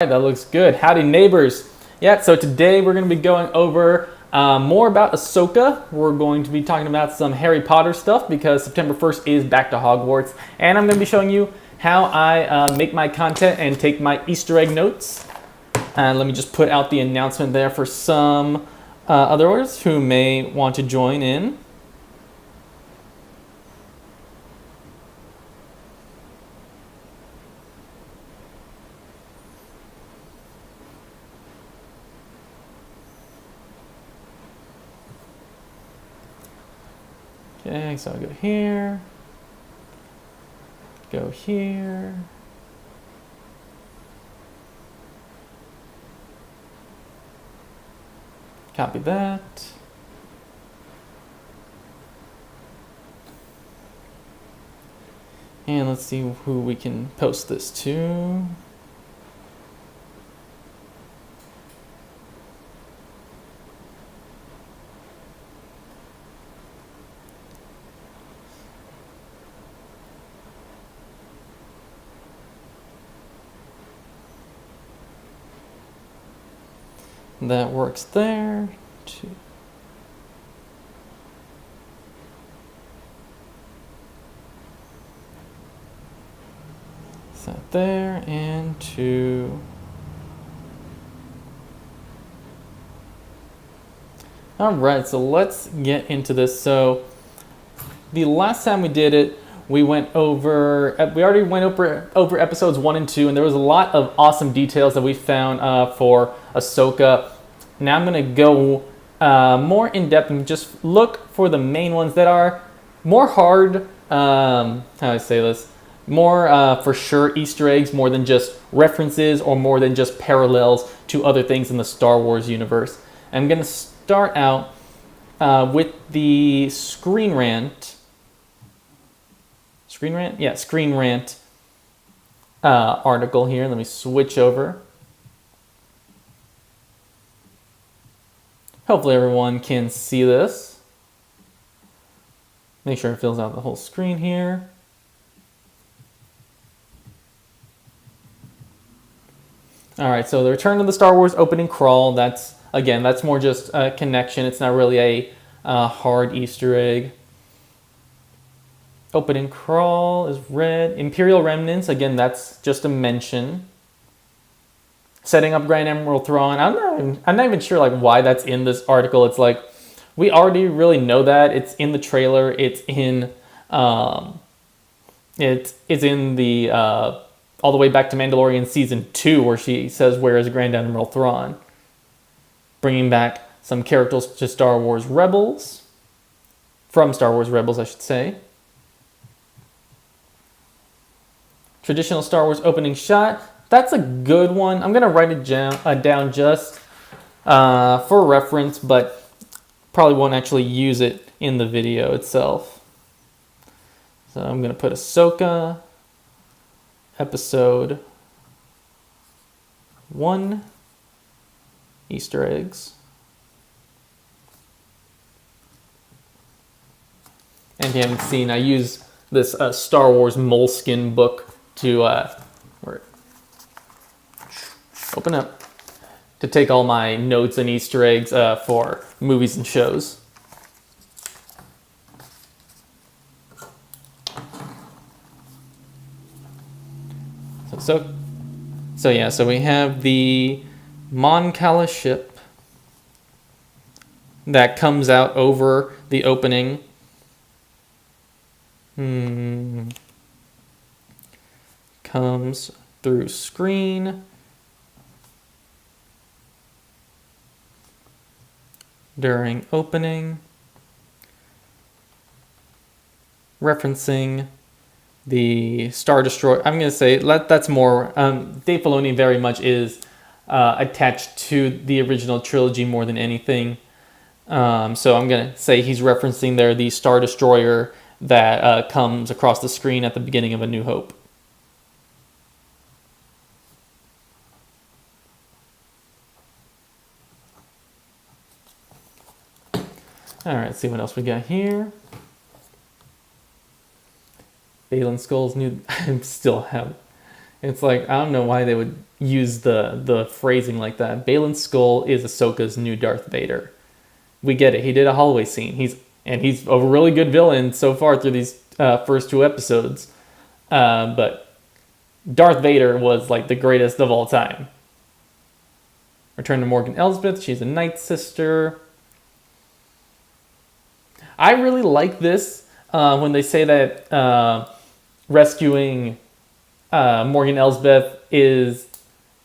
That looks good. Howdy, neighbors. Yeah, so today we're going to be going over more about Ahsoka. We're going to be talking about some Harry Potter stuff because September 1st is back to Hogwarts. And I'm going to be showing you how I make my content and take my Easter egg notes. Let me just put out the announcement there for some others who may want to join in. Okay, so I'll go here, go here, copy that, and let's see who we can post this to. That works there. Set there and two. All right, so let's get into this. So the last time we did it, we already went over episodes 1 and 2, and there was a lot of awesome details that we found for Ahsoka. Now I'm going to go more in depth and just look for the main ones that are more hard, how do I say this, more for sure Easter eggs, more than just references or more than just parallels to other things in the Star Wars universe. I'm going to start out with the Screen Rant. Screen Rant? Yeah, Screen Rant article here. Let me switch over. Hopefully everyone can see this. Make sure it fills out the whole screen here. All right, so the Return to the Star Wars opening crawl, that's more just a connection. It's not really a hard Easter egg. Opening crawl is red. Imperial Remnants, again, that's just a mention. Setting up Grand Admiral Thrawn. I'm not even sure like why that's in this article. It's like we already really know that. It's in the trailer. It's in it's in the all the way back to Mandalorian season 2 where she says where is Grand Admiral Thrawn. Bringing back some characters to Star Wars Rebels. From Star Wars Rebels, I should say. Traditional Star Wars opening shot. That's a good one. I'm going to write it down just for reference, but probably won't actually use it in the video itself. So I'm going to put Ahsoka, episode 1, Easter eggs. And if you haven't seen, I use this Star Wars Moleskine book to open up to take all my notes and Easter eggs for movies and shows. So we have the Mon Cala ship that comes out over the opening. Comes through screen. During opening. Referencing the Star Destroyer. I'm going to say that's more. Dave Filoni very much is attached to the original trilogy more than anything. So I'm going to say he's referencing there the Star Destroyer that comes across the screen at the beginning of A New Hope. All right, let's see what else we got here. Balin Skull's new. I still have It's like, I don't know why they would use the phrasing like that. Baylan Skoll is Ahsoka's new Darth Vader. We get it. He did a hallway scene. He's a really good villain so far through these first 2 episodes. But Darth Vader was like the greatest of all time. Return to Morgan Elsbeth. She's a Night Sister. I really like this when they say that rescuing Morgan Elsbeth is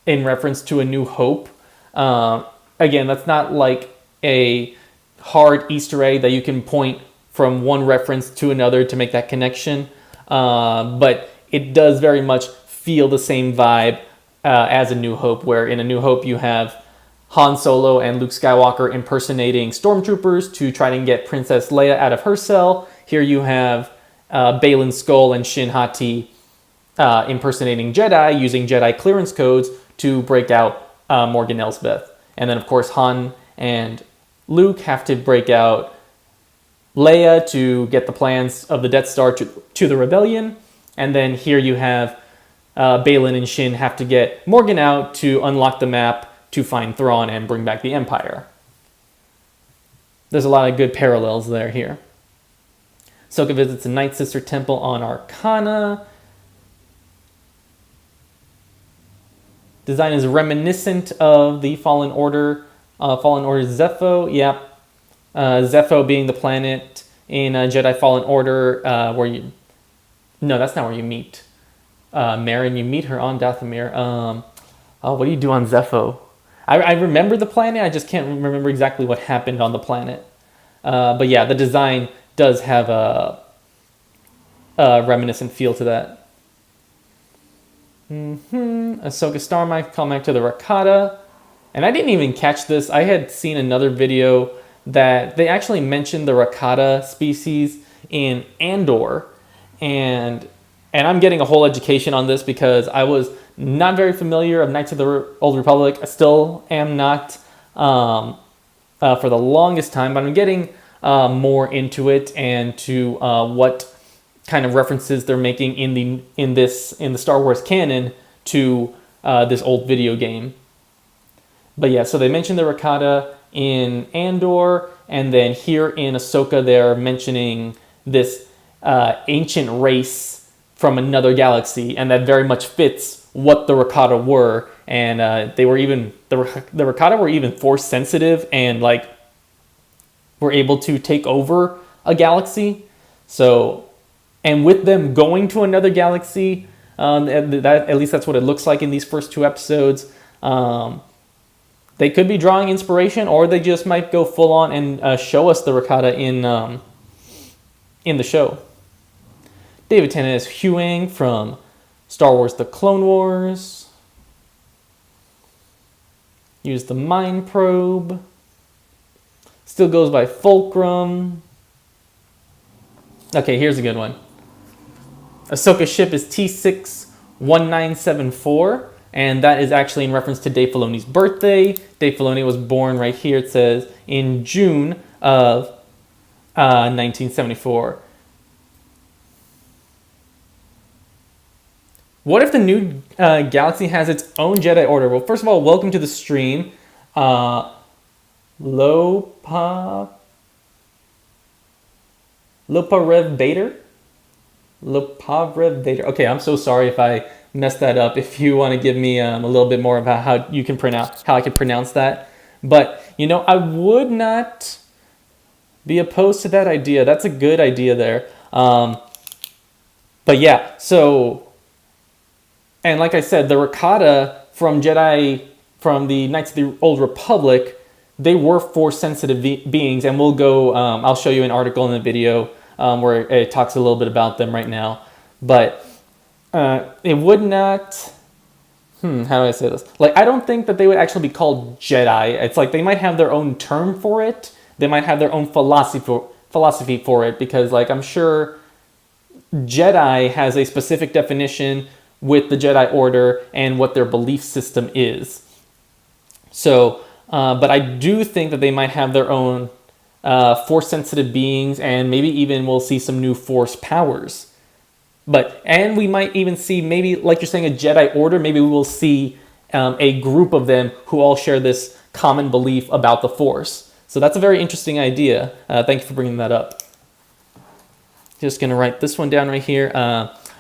in reference to A New Hope. Again, that's not like a hard Easter egg that you can point from one reference to another to make that connection. But it does very much feel the same vibe as A New Hope, where in A New Hope you have Han Solo and Luke Skywalker impersonating stormtroopers to try to get Princess Leia out of her cell. Here you have Baylan Skoll and Shin Hati impersonating Jedi using Jedi clearance codes to break out Morgan Elsbeth. And then, of course, Han and Luke have to break out Leia to get the plans of the Death Star to the rebellion. And then here you have Baylan and Shin have to get Morgan out to unlock the map to find Thrawn and bring back the Empire. There's a lot of good parallels there here. Ahsoka visits a Night Sister temple on Arcana. Design is reminiscent of the Fallen Order Zepho. Yep. Zepho being the planet in Jedi Fallen Order where you... No, that's not where you meet Marin. You meet her on Dathomir. What do you do on Zepho? I remember the planet. I just can't remember exactly what happened on the planet. But yeah, the design does have a reminiscent feel to that. Ahsoka Starmike come back to the Rakata. And I didn't even catch this. I had seen another video that they actually mentioned the Rakata species in Andor. And I'm getting a whole education on this because I was not very familiar of Knights of the Old Republic. I still am not for the longest time, but I'm getting more into it and to what kind of references they're making in the Star Wars canon to this old video game. But yeah, so they mentioned the Rakata in Andor, and then here in Ahsoka they're mentioning this ancient race from another galaxy, and that very much fits what the Rakata were. And they were even the Rakata were even force sensitive and like were able to take over a galaxy. So, and with them going to another galaxy, at least that's what it looks like in these first 2 episodes. They could be drawing inspiration, or they just might go full on and show us the Rakata in the show. David Tennant is Huyang from Star Wars The Clone Wars. Use the Mind Probe. Still goes by Fulcrum. Okay, here's a good one. Ahsoka's ship is T61974, and that is actually in reference to Dave Filoni's birthday. Dave Filoni was born right here, it says, in June of 1974. What if the new galaxy has its own Jedi Order? Well, first of all, welcome to the stream. Loparev Bader? Loparev Bader. Okay, I'm so sorry if I messed that up. If you want to give me a little bit more about how I can pronounce that. But, you know, I would not be opposed to that idea. That's a good idea there. But yeah, so... And like I said, the Rakata from the Knights of the Old Republic, they were force-sensitive beings, and we'll go, I'll show you an article in the video where it talks a little bit about them right now. But it would not, how do I say this? Like, I don't think that they would actually be called Jedi. It's like they might have their own term for it. They might have their own philosophy for it, because like I'm sure Jedi has a specific definition with the Jedi Order and what their belief system is. So, but I do think that they might have their own force-sensitive beings, and maybe even we'll see some new force powers. And we might even see, maybe like you're saying, a Jedi Order. Maybe we will see a group of them who all share this common belief about the Force. So that's a very interesting idea. Thank you for bringing that up. Just gonna write this one down right here.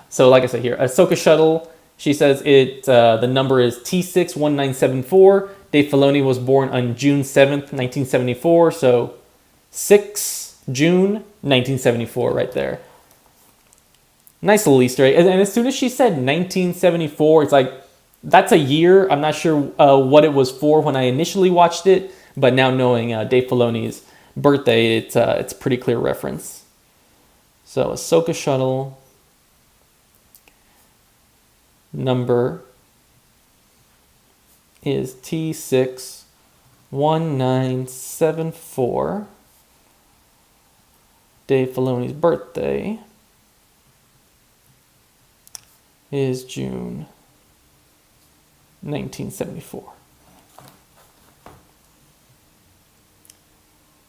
So like I said here, Ahsoka shuttle. She says the number is T61974. Dave Filoni was born on June 7th, 1974. So 6 June 1974 right there. Nice little Easter egg. And as soon as she said 1974, it's like, that's a year. I'm not sure what it was for when I initially watched it, but now knowing Dave Filoni's birthday, it's a pretty clear reference. So Ahsoka shuttle number is T61974. Dave Filoni's birthday is June 1974.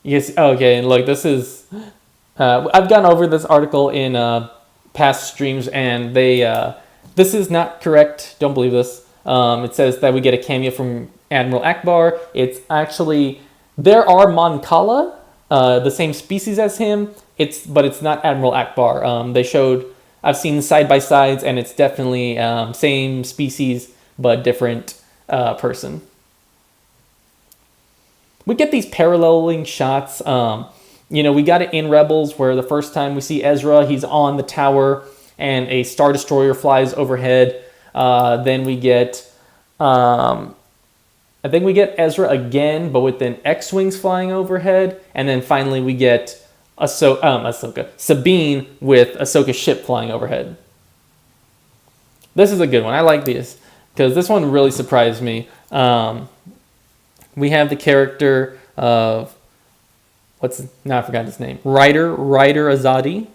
Yes. Okay. And look, this is. I've gone over this article in past streams, and they. This is not correct. Don't believe this. It says that we get a cameo from Admiral Akbar. It's actually, there are Mon Cala, the same species as him. But it's not Admiral Akbar. They showed. I've seen side by sides, and it's definitely same species but different person. We get these paralleling shots. We got it in Rebels, where the first time we see Ezra, he's on the tower and a Star Destroyer flies overhead. Then we get, I think we get Ezra again, but with an X-Wings flying overhead. And then finally we get Ahsoka, Sabine with Ahsoka's ship flying overhead. This is a good one. I like these, because this one really surprised me. We have the character of, I forgot his name. Ryder Azadi,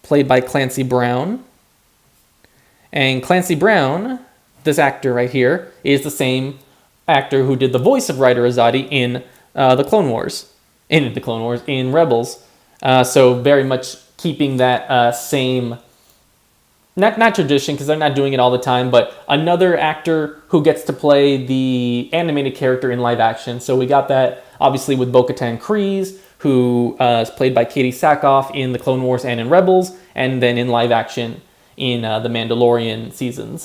played by Clancy Brown. And Clancy Brown, this actor right here, is the same actor who did the voice of Ryder Azadi in the Clone Wars, in Rebels. So very much keeping that same, not tradition, because they're not doing it all the time, but another actor who gets to play the animated character in live action. So we got that obviously with Bo-Katan Kryze, who is played by Katie Sackhoff in the Clone Wars and in Rebels, and then in live action in the Mandalorian season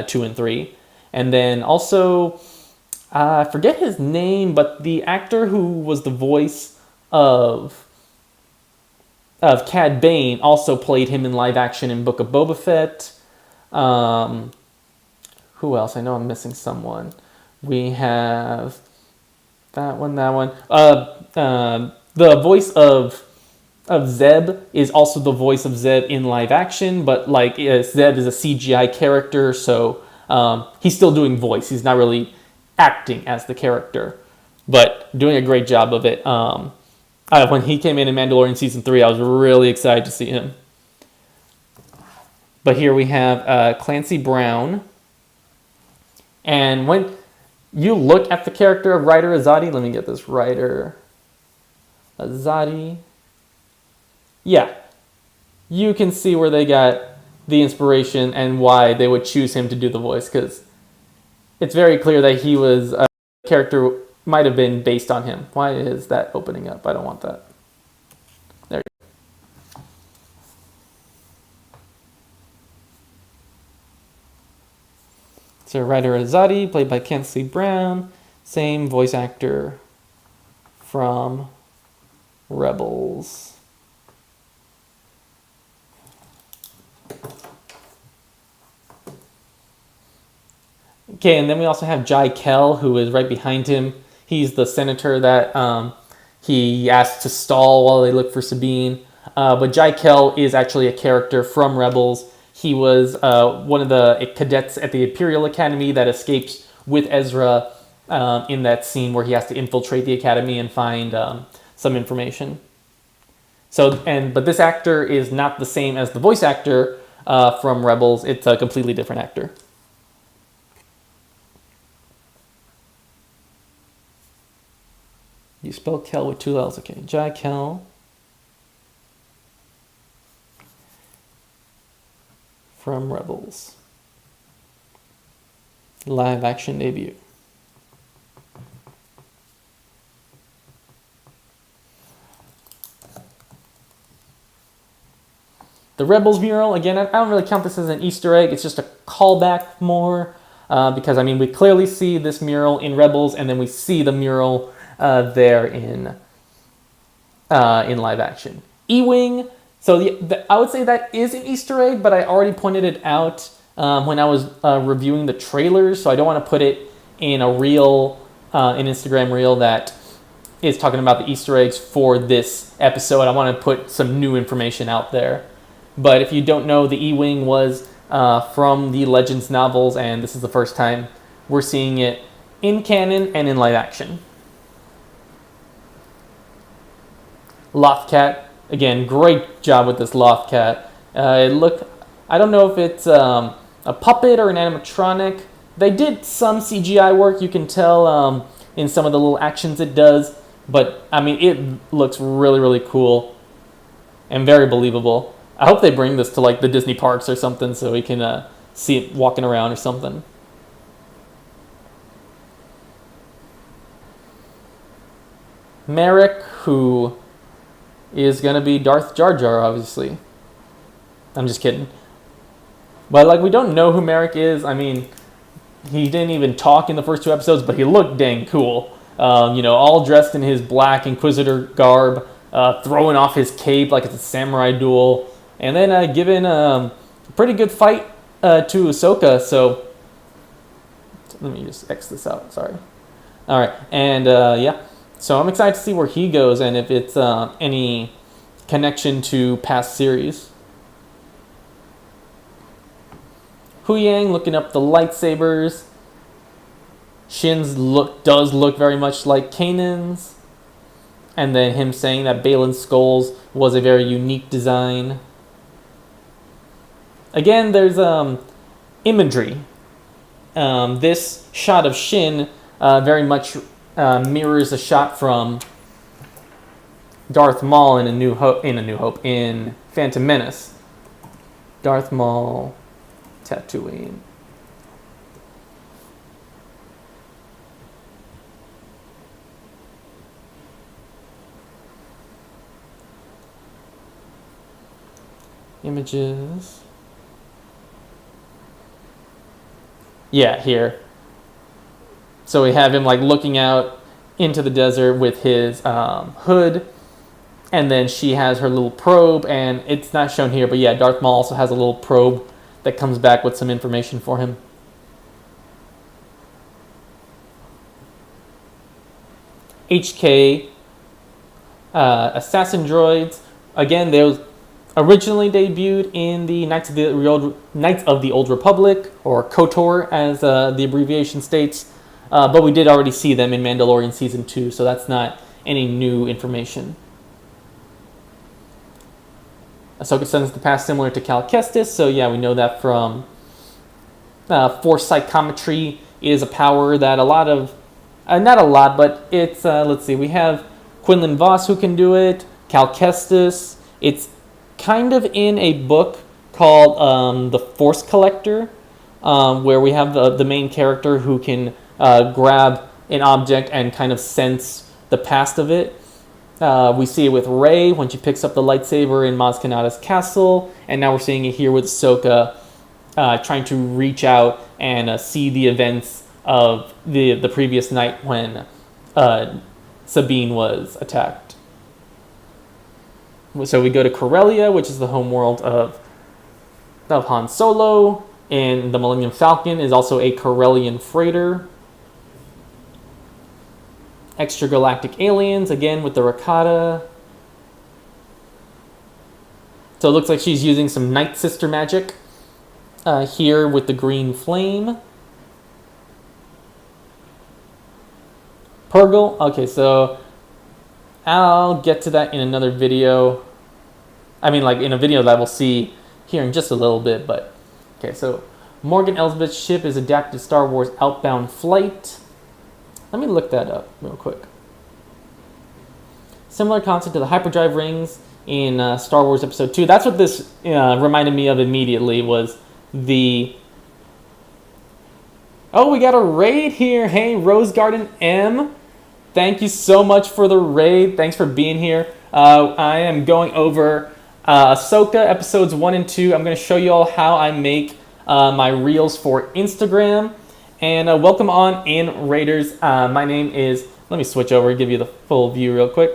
2 and 3. And then also, I forget his name, but the actor who was the voice of Cad Bane also played him in live action in Book of Boba Fett. Who else? I know I'm missing someone. We have that one. The voice of Zeb is also the voice of Zeb in live action, but Zeb is a CGI character, so he's still doing voice. He's not really acting as the character, but doing a great job of it. When he came in Mandalorian Season 3, I was really excited to see him. But here we have Clancy Brown. And when you look at the character of Ryder Azadi, let me get this, Ryder Azadi. Yeah, you can see where they got the inspiration and why they would choose him to do the voice, because it's very clear that he was a character might have been based on him. Why is that opening up? I don't want that. There you go. So Ryder Azadi, played by Clancy Brown, same voice actor from Rebels. Okay, and then we also have Jai Kell, who is right behind him. He's the senator that he asked to stall while they look for Sabine. But Jai Kell is actually a character from Rebels. He was one of the cadets at the Imperial Academy that escapes with Ezra in that scene where he has to infiltrate the academy and find some information. But this actor is not the same as the voice actor from Rebels. It's a completely different actor. You spell Kell with 2 L's. Okay, Jai Kell. from Rebels. Live action debut. The Rebels mural, again, I don't really count this as an Easter egg. It's just a callback more because, I mean, we clearly see this mural in Rebels, and then we see the mural there in live action. E-Wing, so I would say that is an Easter egg, but I already pointed it out when I was reviewing the trailers, so I don't want to put it in a reel, an Instagram reel that is talking about the Easter eggs for this episode. I want to put some new information out there. But if you don't know, the E-Wing was from the Legends novels, and this is the first time we're seeing it in canon and in live action. Lothcat, again, great job with this Lothcat. I don't know if it's a puppet or an animatronic. They did some CGI work, you can tell in some of the little actions it does, but I mean, it looks really, really cool and very believable. I hope they bring this to like the Disney parks or something so we can see it walking around or something. Merrick, who is going to be Darth Jar Jar, obviously. I'm just kidding. But like, we don't know who Merrick is. I mean, he didn't even talk in the first 2 episodes, but he looked dang cool. All dressed in his black Inquisitor garb, throwing off his cape like it's a samurai duel. And then giving a pretty good fight to Ahsoka. So let me just X this out. Sorry. All right. And yeah. So I'm excited to see where he goes and if it's any connection to past series. Huyang looking up the lightsabers. Shin's does look very much like Kanan's. And then him saying that Balin's skulls was a very unique design. Again, there's imagery. This shot of Shin very much mirrors a shot from Darth Maul in in Phantom Menace. Darth Maul, Tatooine. Images. Yeah, here. So we have him like looking out into the desert with his hood, and then she has her little probe, and it's not shown here, but yeah, Darth Maul also has a little probe that comes back with some information for him. HK assassin droids. Again, those originally debuted in the Knights of the Old Republic, or KOTOR as the abbreviation states, but we did already see them in Mandalorian Season 2, so that's not any new information. Ahsoka sends the past similar to Cal Kestis, so yeah, we know that from Force Psychometry is a power that a lot of, not a lot, but it's, let's see, we have Quinlan Voss who can do it, Cal Kestis. It's kind of in a book called The Force Collector, where we have the main character who can grab an object and kind of sense the past of it. We see it with Rey when she picks up the lightsaber in Maz Kanata's castle, and now we're seeing it here with Ahsoka trying to reach out and see the events of the previous night when Sabine was attacked. So we go to Corellia, which is the homeworld of Han Solo, and the Millennium Falcon is also a Corellian freighter. Extragalactic aliens, again with the Rakata. So it looks like she's using some Night Sister magic here with the green flame. Purgle, okay, so I'll get to that in another video. I mean, like in a video that we'll see here in just a little bit, but okay, so Morgan Elsbeth's ship is adapted to Star Wars Outbound Flight. Let me look that up real quick. Similar concept to the hyperdrive rings in Star Wars Episode 2. That's what this reminded me of immediately, was the... Oh, we got a raid here. Hey, Rose Garden M. Thank you so much for the raid. Thanks for being here. I am going over Ahsoka episodes 1 and 2. I'm going to show you all how I make my reels for Instagram. And welcome on in, Raiders. My name is... Let me switch over and give you the full view real quick.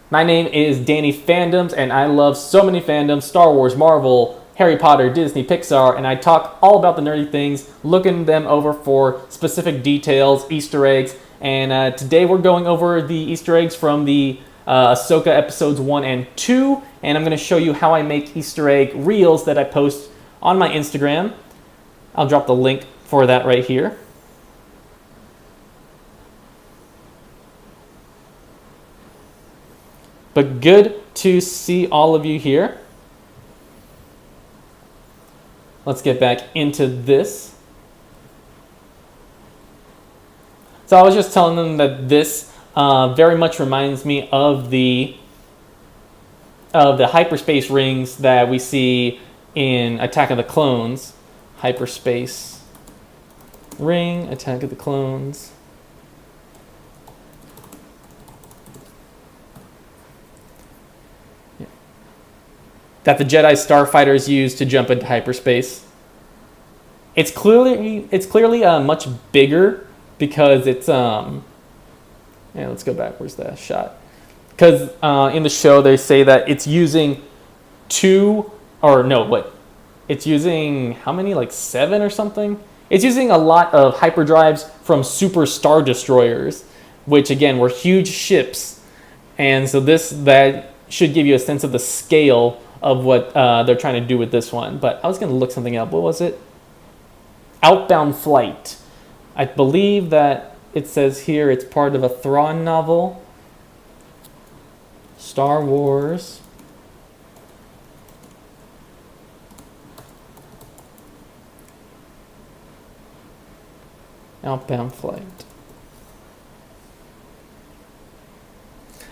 My name is Danny Fandoms, and I love so many fandoms: Star Wars, Marvel, Harry Potter, Disney, Pixar, and I talk all about the nerdy things, looking them over for specific details, Easter eggs, and today we're going over the Easter eggs from the Ahsoka episodes 1 and 2, and I'm going to show you how I make Easter egg reels that I post on my Instagram. I'll drop the link for that right here. But good to see all of you here. Let's get back into this. So I was just telling them that this very much reminds me of the hyperspace rings that we see in Attack of the Clones. Hyperspace ring, Attack of the Clones. That the Jedi starfighters use to jump into hyperspace. It's clearly much bigger because it's yeah, let's go back. Where's that shot? Because in the show they say that it's using it's using how many, like 7 or something? It's using a lot of hyperdrives from super star destroyers, which again were huge ships, and so that should give you a sense of the scale of what they're trying to do with this one. But I was going to look something up. What was it? Outbound Flight. I believe that it says here it's part of a Thrawn novel. Star Wars. Outbound Flight.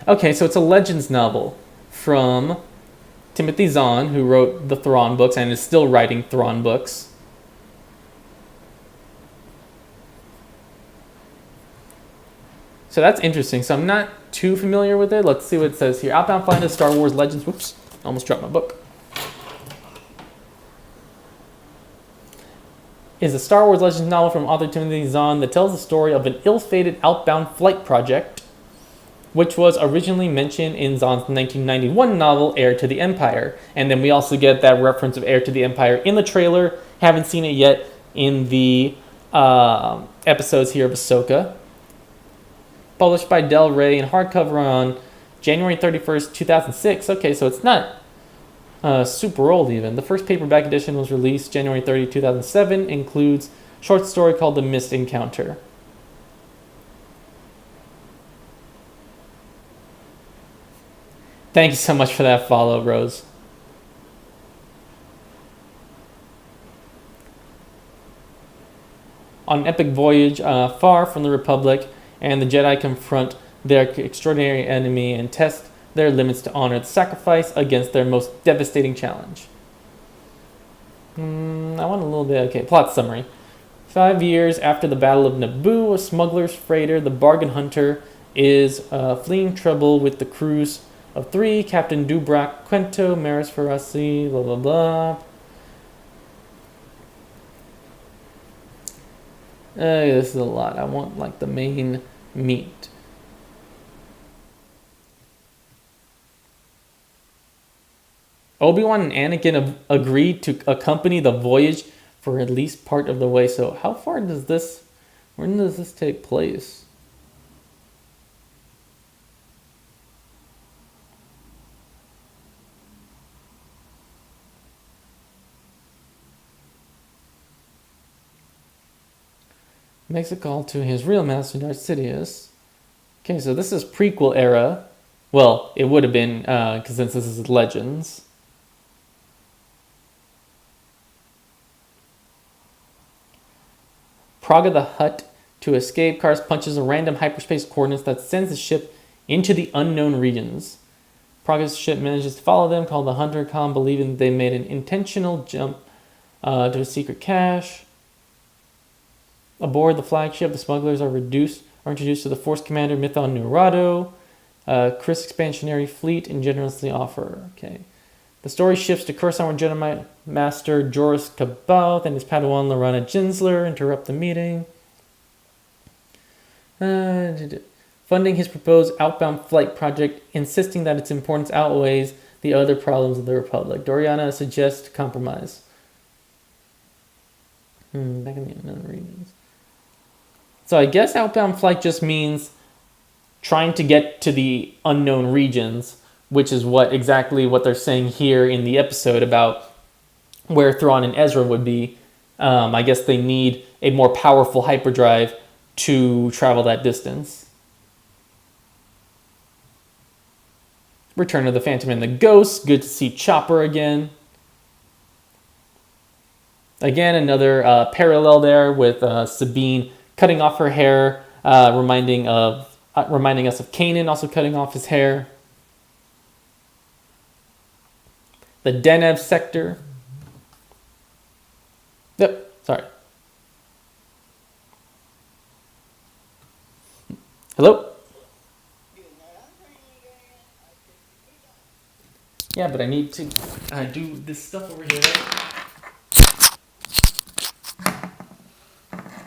Okay, so it's a Legends novel from Timothy Zahn, who wrote the Thrawn books and is still writing Thrawn books. So that's interesting. So I'm not too familiar with it. Let's see what it says here. Outbound Flight of Star Wars Legends. Whoops, almost dropped my book. Is a Star Wars Legends novel from author Timothy Zahn that tells the story of an ill-fated outbound flight project, which was originally mentioned in Zahn's 1991 novel, Heir to the Empire. And then we also get that reference of Heir to the Empire in the trailer. Haven't seen it yet in the episodes here of Ahsoka. Published by Del Rey in hardcover on January 31st, 2006. Okay, so it's not super old even. The first paperback edition was released January 30, 2007. Includes a short story called The Mist Encounter. Thank you so much for that follow, Rose. On an epic voyage far from the Republic, and the Jedi confront their extraordinary enemy and test their limits to honor the sacrifice against their most devastating challenge. I want a little bit... Okay, plot summary. 5 years after the Battle of Naboo, a smuggler's freighter, the Bargain Hunter, is fleeing trouble with the crews of 3, Captain Dubrak, Quento, Maris Farasi, blah, blah, blah. This is a lot. I want, like, the main meat. Obi-Wan and Anakin agreed to accompany the voyage for at least part of the way. So how far does this... When does this take place? Makes a call to his real master, Darth Sidious. Okay, so this is prequel era. Well, it would have been, because since this is Legends. Praga the Hutt. To escape, Kars punches a random hyperspace coordinates that sends the ship into the unknown regions. Praga's ship manages to follow them, called the Hunter Com, believing they made an intentional jump to a secret cache. Aboard the flagship, the smugglers are introduced to the Force Commander Mython Nurado, Chris expansionary fleet, and generously offer. Okay. The story shifts to Coruscant where Jedi Master Joris Kabath and his Padawan Lorana Jinsler interrupt the meeting. Funding his proposed outbound flight project, insisting that its importance outweighs the other problems of the Republic. Doriana suggests compromise. Back in the unknown regions. So I guess outbound flight just means trying to get to the unknown regions, which is exactly what they're saying here in the episode about where Thrawn and Ezra would be. I guess they need a more powerful hyperdrive to travel that distance. Return of the Phantom and the Ghost. Good to see Chopper again. Again, another parallel there with Sabine cutting off her hair, reminding us of Kanan also cutting off his hair. The Denev sector. Yep, sorry. Hello? Yeah, but I need to do this stuff over here, right?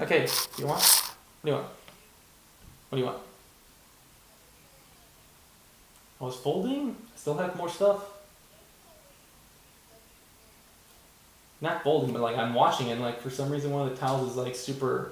Okay, you want? What do you want? What do you want? I was folding? Still have more stuff? Not folding, but like I'm washing and like for some reason one of the towels is like super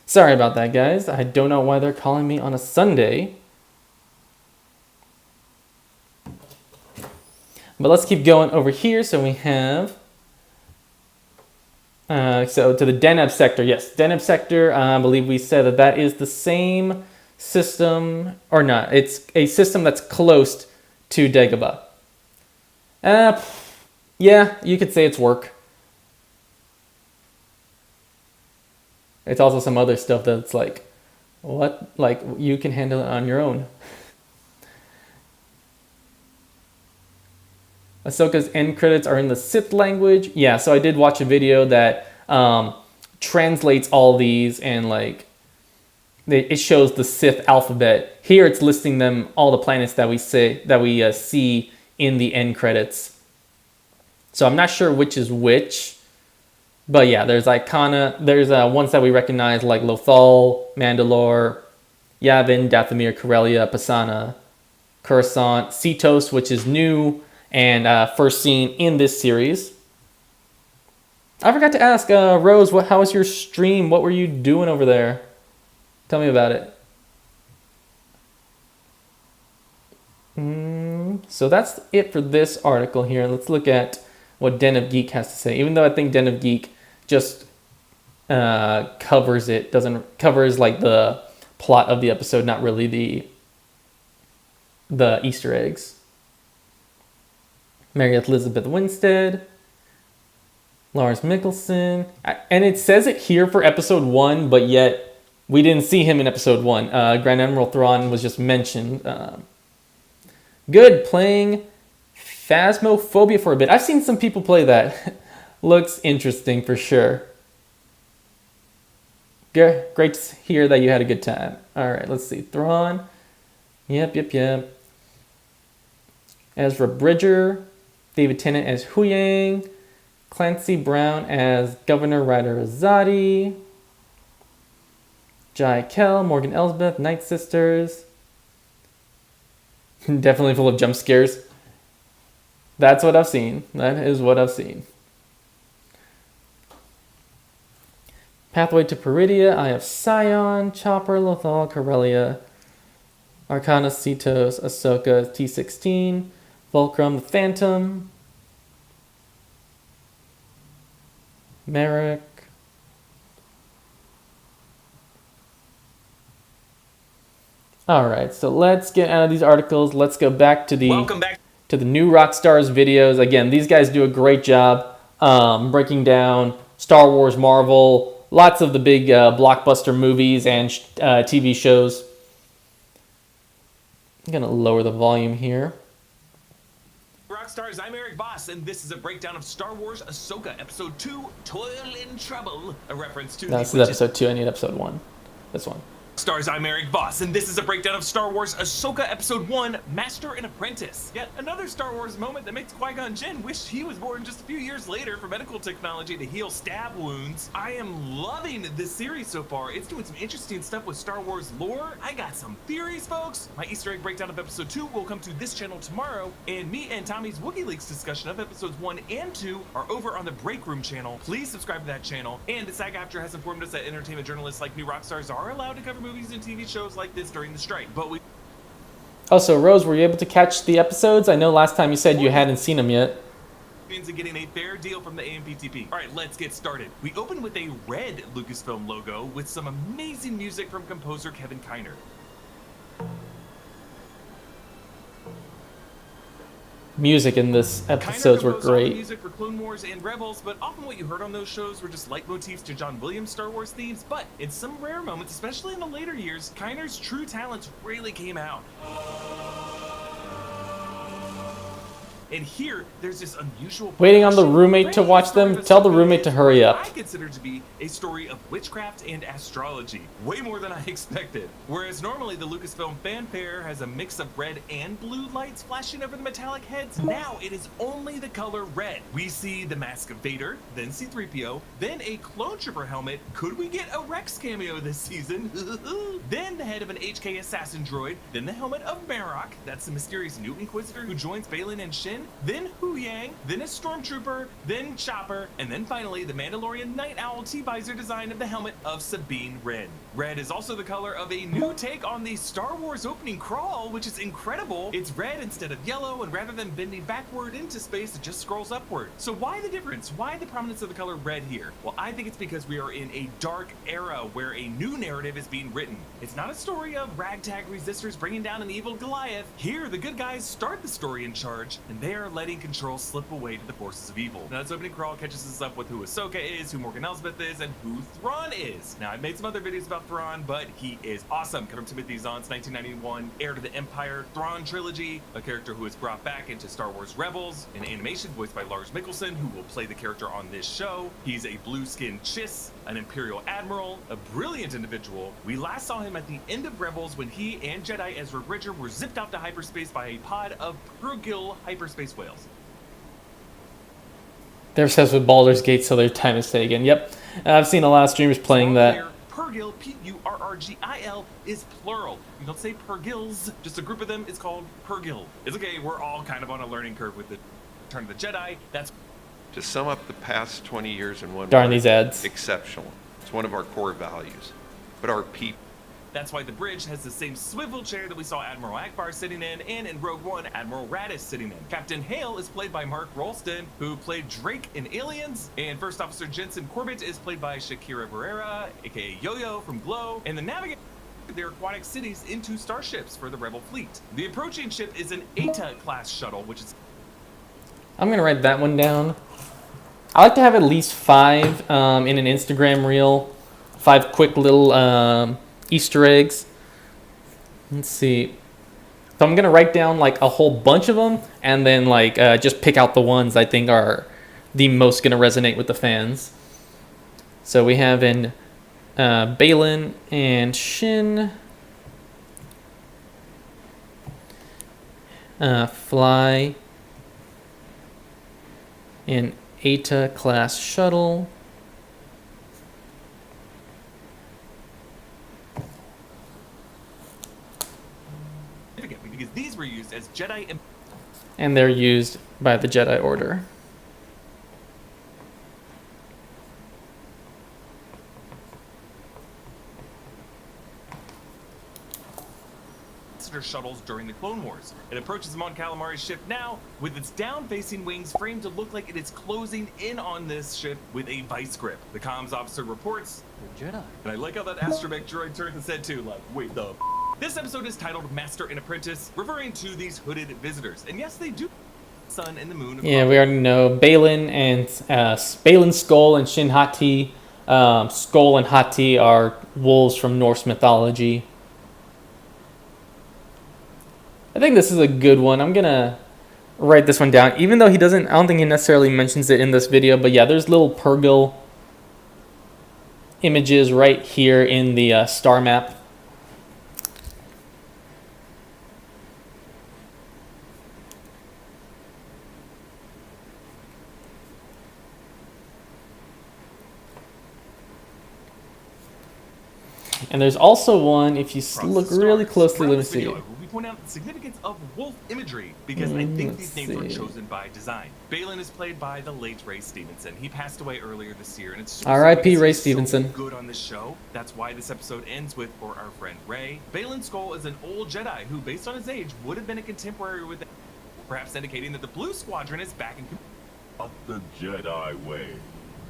Sorry about that, guys. I don't know why they're calling me on a Sunday. But let's keep going over here. So we have... so to the Deneb sector. Yes, Deneb sector, I believe we said that that is the same system, or not. It's a system that's close to Dagobah. Yeah, you could say it's work. It's also some other stuff that's like, what? Like, you can handle it on your own. Ahsoka's end credits are in the Sith language. Yeah, so I did watch a video that translates all these and like it shows the Sith alphabet. Here it's listing them, all the planets that we see in the end credits. So I'm not sure which is which, but yeah, there's there's ones that we recognize like Lothal, Mandalore, Yavin, Dathomir, Corellia, Pisana, Coruscant, Cetos, which is new and first seen in this series. I forgot to ask, Rose, how was your stream? What were you doing over there? Tell me about it. So that's it for this article here. Let's look at what Den of Geek has to say. Even though I think Den of Geek just covers like the plot of the episode, not really the Easter eggs. Mary Elizabeth Winstead, Lars Mikkelsen, and it says it here for episode 1, but yet we didn't see him in episode 1. Grand Admiral Thrawn was just mentioned. Good, playing Phasmophobia for a bit. I've seen some people play that. Looks interesting for sure. Great to hear that you had a good time. All right, let's see. Thrawn. Yep. Ezra Bridger. David Tennant as Huyang. Clancy Brown as Governor Ryder Azadi. Jai Kell, Morgan Elsbeth, Night Sisters. Definitely full of jump scares. That's what I've seen. That is what I've seen. Pathway to Peridia, I have Scion, Chopper, Lothal, Corellia, Arcana, Cetos, Ahsoka, T-16, Fulcrum, the Phantom, Merrick. All right, so let's get out of these articles. Let's go back to the New Rockstars videos. Again, these guys do a great job breaking down Star Wars, Marvel, lots of the big blockbuster movies and TV shows. I'm going to lower the volume here. Rockstars, I'm Eric Voss, and this is a breakdown of Star Wars Ahsoka Episode 2, Toil in Trouble, a reference to... No, this is Episode 2. I need Episode 1. This one. Stars, I'm Eric Voss, and this is a breakdown of Star Wars Ahsoka Episode 1, Master and Apprentice. Yet another Star Wars moment that makes Qui-Gon Jinn wish he was born just a few years later for medical technology to heal stab wounds. I am loving this series so far. It's doing some interesting stuff with Star Wars lore. I got some theories, folks. My Easter egg breakdown of Episode 2 will come to this channel tomorrow, and me and Tommy's Wookiee Leaks discussion of Episodes 1 and 2 are over on the Break Room channel. Please subscribe to that channel. And SAG-AFTRA has informed us that entertainment journalists like New Rockstars are allowed to cover movies and TV shows like this during the strike, but we... Also, Rose, were you able to catch the episodes? I know last time you said you hadn't seen them yet. Means of getting a fair deal from the AMPTP. All right, let's get started. We open with a red Lucasfilm logo with some amazing music from composer Kevin Kiner. Music in this episodes were great. Music for Clone Wars and Rebels, but often what you heard on those shows were just leitmotifs to John Williams' Star Wars themes. But in some rare moments, especially in the later years, Kiner's true talents really came out. And here, there's this unusual... Waiting on the roommate to watch them? Tell the roommate to hurry up. I consider to be a story of witchcraft and astrology. Way more than I expected. Whereas normally the Lucasfilm fanfare has a mix of red and blue lights flashing over the metallic heads, now it is only the color red. We see the mask of Vader, then C-3PO, then a Clone Trooper helmet. Could we get a Rex cameo this season? Then the head of an HK assassin droid, then the helmet of Marok. That's the mysterious new Inquisitor who joins Balin and Shin. Finn, then Hu Yang, then a Stormtrooper, then Chopper, and then finally the Mandalorian Night Owl T-Visor design of the helmet of Sabine Wren. Red is also the color of a new take on the Star Wars opening crawl, which is incredible. It's red instead of yellow, and rather than bending backward into space, it just scrolls upward. So why the difference? Why the prominence of the color red here? Well, I think it's because we are in a dark era where a new narrative is being written. It's not a story of ragtag resistors bringing down an evil Goliath. Here, the good guys start the story in charge, and they are letting control slip away to the forces of evil. Now, this opening crawl catches us up with who Ahsoka is, who Morgan Elsbeth is, and who Thrawn is. Now, I've made some other videos about Thrawn, but he is awesome. Come from Timothy Zahn's 1991 Heir to the Empire Thrawn trilogy, a character who is brought back into Star Wars Rebels, an animation voiced by Lars Mikkelsen, who will play the character on this show. He's a blue-skinned Chiss, an Imperial Admiral, a brilliant individual. We last saw him at the end of Rebels when he and Jedi Ezra Bridger were zipped out to hyperspace by a pod of Purrgil hyperspace whales. They're obsessed with Baldur's Gate, so their time is taken. Yep, I've seen a lot of streamers playing that. Purrgil, P-U-R-R-G-I-L, is plural. You don't say Purrgils, just a group of them is called Purrgil. It's okay, we're all kind of on a learning curve with the Return of the Jedi. That's To sum up the past 20 years in one Darn word, these ads. exceptional. It's one of our core values. But our people. That's why the bridge has the same swivel chair that we saw Admiral Akbar sitting in, and in Rogue One, Admiral Raddus sitting in. Captain Hale is played by Mark Rolston, who played Drake in Aliens, and First Officer Jensen Corbett is played by Shakira Barrera, aka Yo-Yo from Glow, and the Navigator their aquatic cities into starships for the Rebel fleet. The approaching ship is an Eta-class shuttle, which is... I'm going to write that one down. I like to have at least 5 in an Instagram reel. 5 quick little Easter eggs. Let's see. So I'm going to write down like a whole bunch of them and then like just pick out the ones I think are the most going to resonate with the fans. So we have in Baylan and Shin. Fly an Eta class shuttle. Because these were used as Jedi... And they're used by the Jedi Order. shuttles during the Clone Wars. It approaches Mon Calamari's ship now with its down-facing wings framed to look like it is closing in on this ship with a vice grip. The comms officer reports, "They're Jedi." and I like how that astromech droid turned and said too, like, wait, the This episode is titled Master and Apprentice, referring to these hooded visitors. And yes, they do sun and the moon. Yeah, we already know Baylan and Baylan Skull and Shin Hati. Skull and Hati are wolves from Norse mythology. I think this is a good one. I'm gonna write this one down, even though he doesn't. I don't think he necessarily mentions it in this video. But yeah, there's little Purrgil images right here in the star map. And there's also one, if you look really closely, let me see. We point out the significance of wolf imagery because I think these names were chosen by design. Baylan is played by the late Ray Stevenson. He passed away earlier this year, and it's R.I.P. Ray Stevenson. So good on this show. That's why this episode ends with "For our friend Ray." Baylan Skoll is an old Jedi who, based on his age, would have been a contemporary with, perhaps indicating that the Blue Squadron is back in. Up the Jedi way.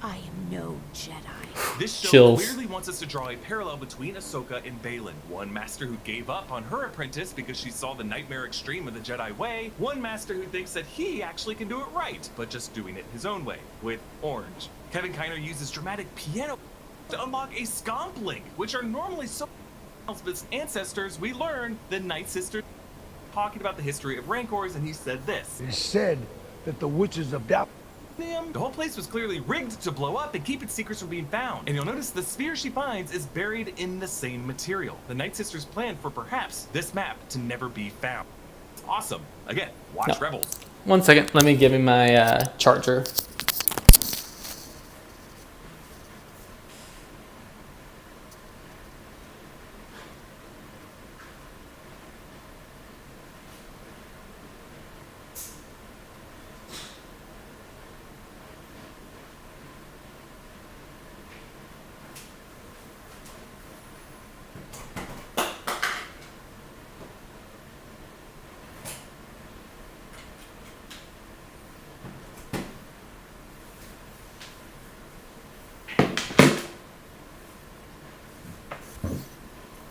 I am no Jedi. This show Chills. clearly wants us to draw a parallel between Ahsoka and Baylan. One master who gave up on her apprentice because she saw the nightmare extreme of the Jedi way. One master who thinks that he actually can do it right, but just doing it his own way, with Orange. Kevin Kiner uses dramatic piano to unlock a scomp link, which are normally so Elspeth's ancestors. We learn the Night Sister talking about the history of Rancors, and he said this. It is said that the witches of Doubt. The whole place was clearly rigged to blow up and keep its secrets from being found. And you'll notice the sphere she finds is buried in the same material. The Night Sisters planned for perhaps this map to never be found. It's awesome. Again, watch Rebels. 1 second, let me give him my charger.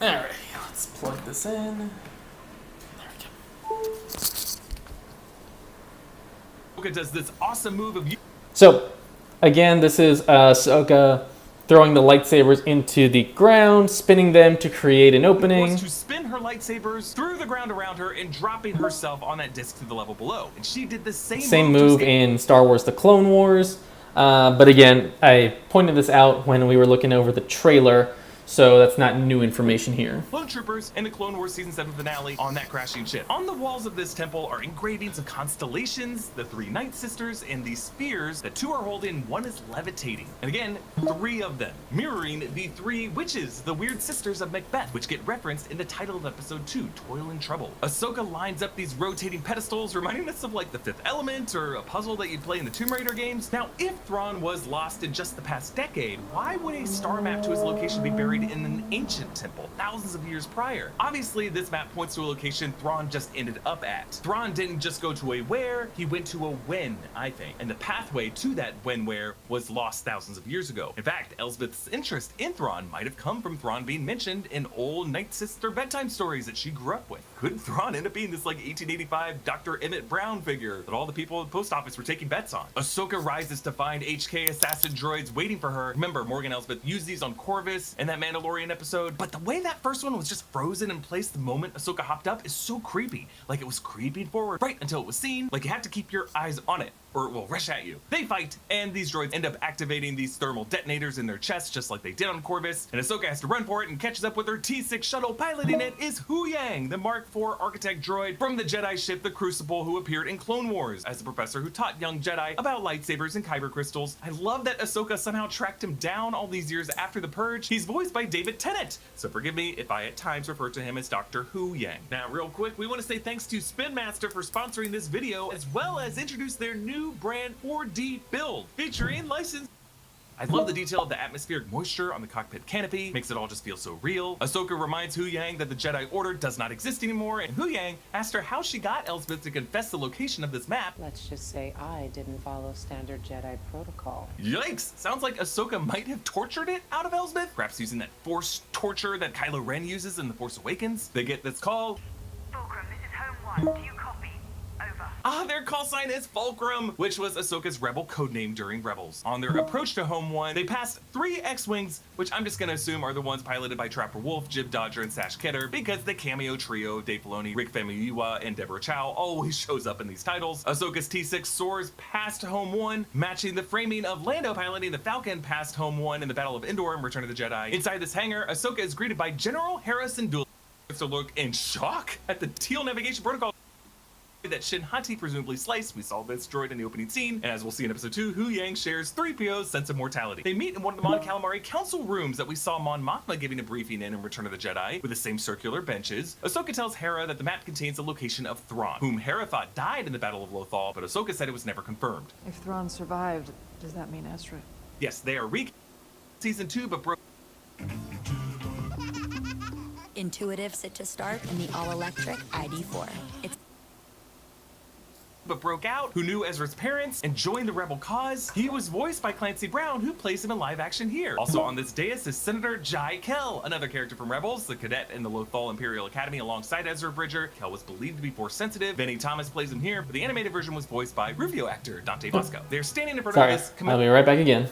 Alright, let's plug this in. There we go. Ahsoka does this awesome move of So, again, this is Ahsoka throwing the lightsabers into the ground, spinning them to create an opening. was to spin her lightsabers through the ground around her and dropping herself on that disc to the level below. And she did the same Move to in Star Wars The Clone Wars. But again, I pointed this out when we were looking over the trailer, so that's not new information here. Clone Troopers in the Clone Wars Season 7 finale on that crashing ship. On the walls of this temple are engravings of constellations, the 3 Night Sisters, and these spears that 2 are holding, 1 is levitating. And again, 3 of them, mirroring the 3 witches, the weird sisters of Macbeth, which get referenced in the title of episode 2, Toil and Trouble. Ahsoka lines up these rotating pedestals, reminding us of like the Fifth Element or a puzzle that you'd play in the Tomb Raider games. Now, if Thrawn was lost in just the past decade, why would a star map to his location be buried in an ancient temple thousands of years prior? Obviously, this map points to a location Thrawn just ended up at. Thrawn didn't just go to a where, he went to a when, I think. And the pathway to that when-where was lost thousands of years ago. In fact, Elsbeth's interest in Thrawn might have come from Thrawn being mentioned in old Night Sister bedtime stories that she grew up with. Could Thrawn end up being this like 1885 Dr. Emmett Brown figure that all the people at the post office were taking bets on? Ahsoka rises to find HK assassin droids waiting for her. Remember, Morgan Elsbeth used these on Corvus in that Mandalorian episode, but the way that first one was just frozen in place the moment Ahsoka hopped up is so creepy. Like it was creeping forward right until it was seen. Like you had to keep your eyes on it, or it will rush at you. They fight, and these droids end up activating these thermal detonators in their chests, just like they did on Corvus, and Ahsoka has to run for it and catches up with her T6 shuttle. Piloting it is Hu Yang, the Mark IV architect droid from the Jedi ship The Crucible, who appeared in Clone Wars as the professor who taught young Jedi about lightsabers and kyber crystals. I love that Ahsoka somehow tracked him down all these years after the Purge. He's voiced by David Tennant, so forgive me if I at times refer to him as Dr. Hu Yang. Now, real quick, we want to say thanks to Spin Master for sponsoring this video, as well as introduce their new brand 4D build, featuring licensed. I love the detail of the atmospheric moisture on the cockpit canopy, makes it all just feel so real. Ahsoka reminds Hu Yang that the Jedi Order does not exist anymore, and Hu Yang asked her how she got Elsbeth to confess the location of this map. Let's just say I didn't follow standard Jedi protocol. Yikes! Sounds like Ahsoka might have tortured it out of Elsbeth, perhaps using that Force torture that Kylo Ren uses in The Force Awakens. They get this call. Fulcrum, this is Home 1. Do you copy? Over. Their call sign is Fulcrum, which was Ahsoka's rebel codename during Rebels. On their approach to Home 1, they passed 3 X-Wings, which I'm just gonna assume are the ones piloted by Trapper Wolf, Jib Dodger, and Sash Ketter, because the cameo trio of Dave Filoni, Rick Famuyiwa, and Deborah Chow always shows up in these titles. Ahsoka's T6 soars past Home 1, matching the framing of Lando piloting the Falcon past Home 1 in the Battle of Endor and Return of the Jedi. Inside this hangar, Ahsoka is greeted by General Harrison Dul to look in shock at the teal navigation protocol that Shin Hati presumably sliced. We saw this droid in the opening scene, and as we'll see in episode 2, Hu Yang shares 3PO's sense of mortality. They meet in one of the Mon Calamari council rooms that we saw Mon Mothma giving a briefing in Return of the Jedi, with the same circular benches. Ahsoka tells Hera that the map contains the location of Thrawn, whom Hera thought died in the Battle of Lothal, but Ahsoka said it was never confirmed. If Thrawn survived, does that mean Ezra? Yes, they are season 2, but broke. Intuitive sit to start in the all-electric ID4. It's But broke out, who knew Ezra's parents and joined the rebel cause. He was voiced by Clancy Brown, who plays him in live action here. Also on this dais is Senator Jai Kell, another character from Rebels, the cadet in the Lothal Imperial Academy alongside Ezra Bridger. Kell was believed to be Force sensitive. Benny Thomas plays him here, but the animated version was voiced by Rufio actor Dante Bosco. They're standing in front of this. I'll be right back again.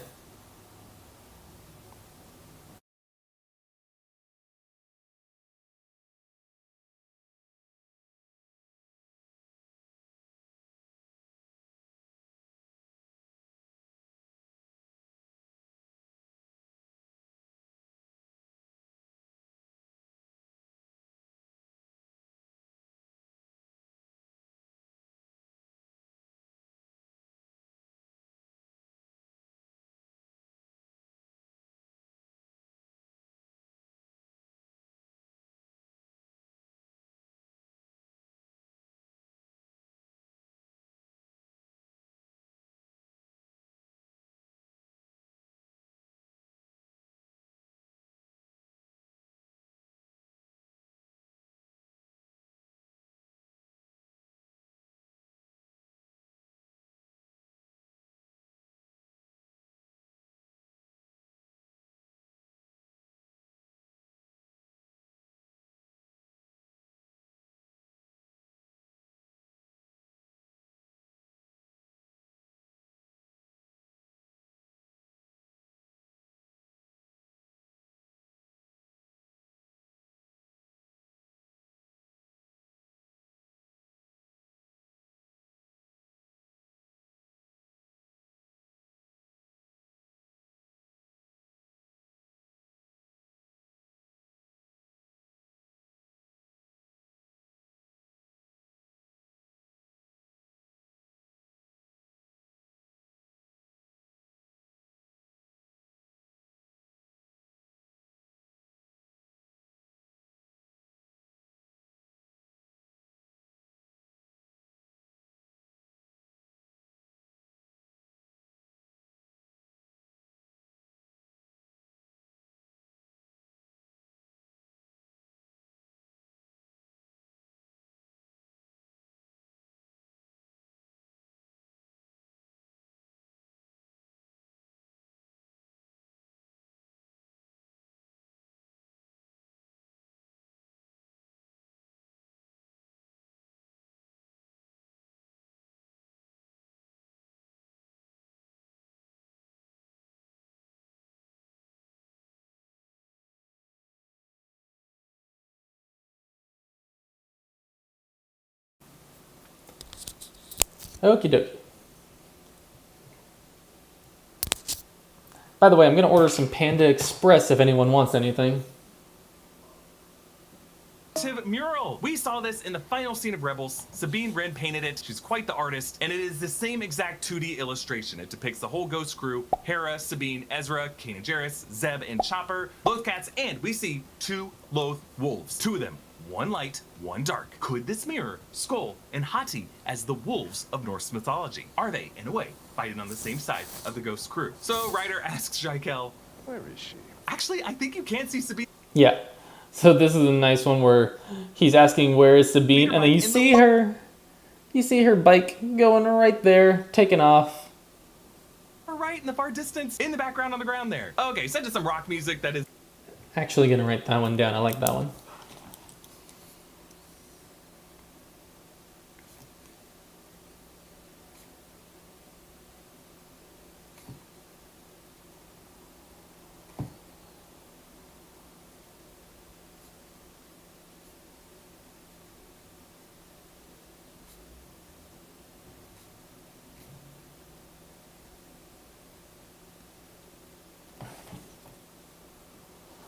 Okie dokie. By the way, I'm going to order some Panda Express if anyone wants anything. Mural. We saw this in the final scene of Rebels. Sabine Wren painted it. She's quite the artist, and it is the same exact 2D illustration. It depicts the whole Ghost crew: Hera, Sabine, Ezra, Kanan Jarrus, Zeb, and Chopper, Loth cats, and we see 2 Loth wolves. 2 of them. One light, one dark. Could this mirror Skull and Hati as the wolves of Norse mythology? Are they, in a way, fighting on the same side of the Ghost crew? So Ryder asks Jaikel, Where is she? actually, I think you can see Sabine. Yeah. So this is a nice one where he's asking where is Sabine, and then you see her bike going right there, taking off. Right in the far distance, in the background on the ground there. Okay, set to some rock music that is Actually gonna write that one down. I like that one.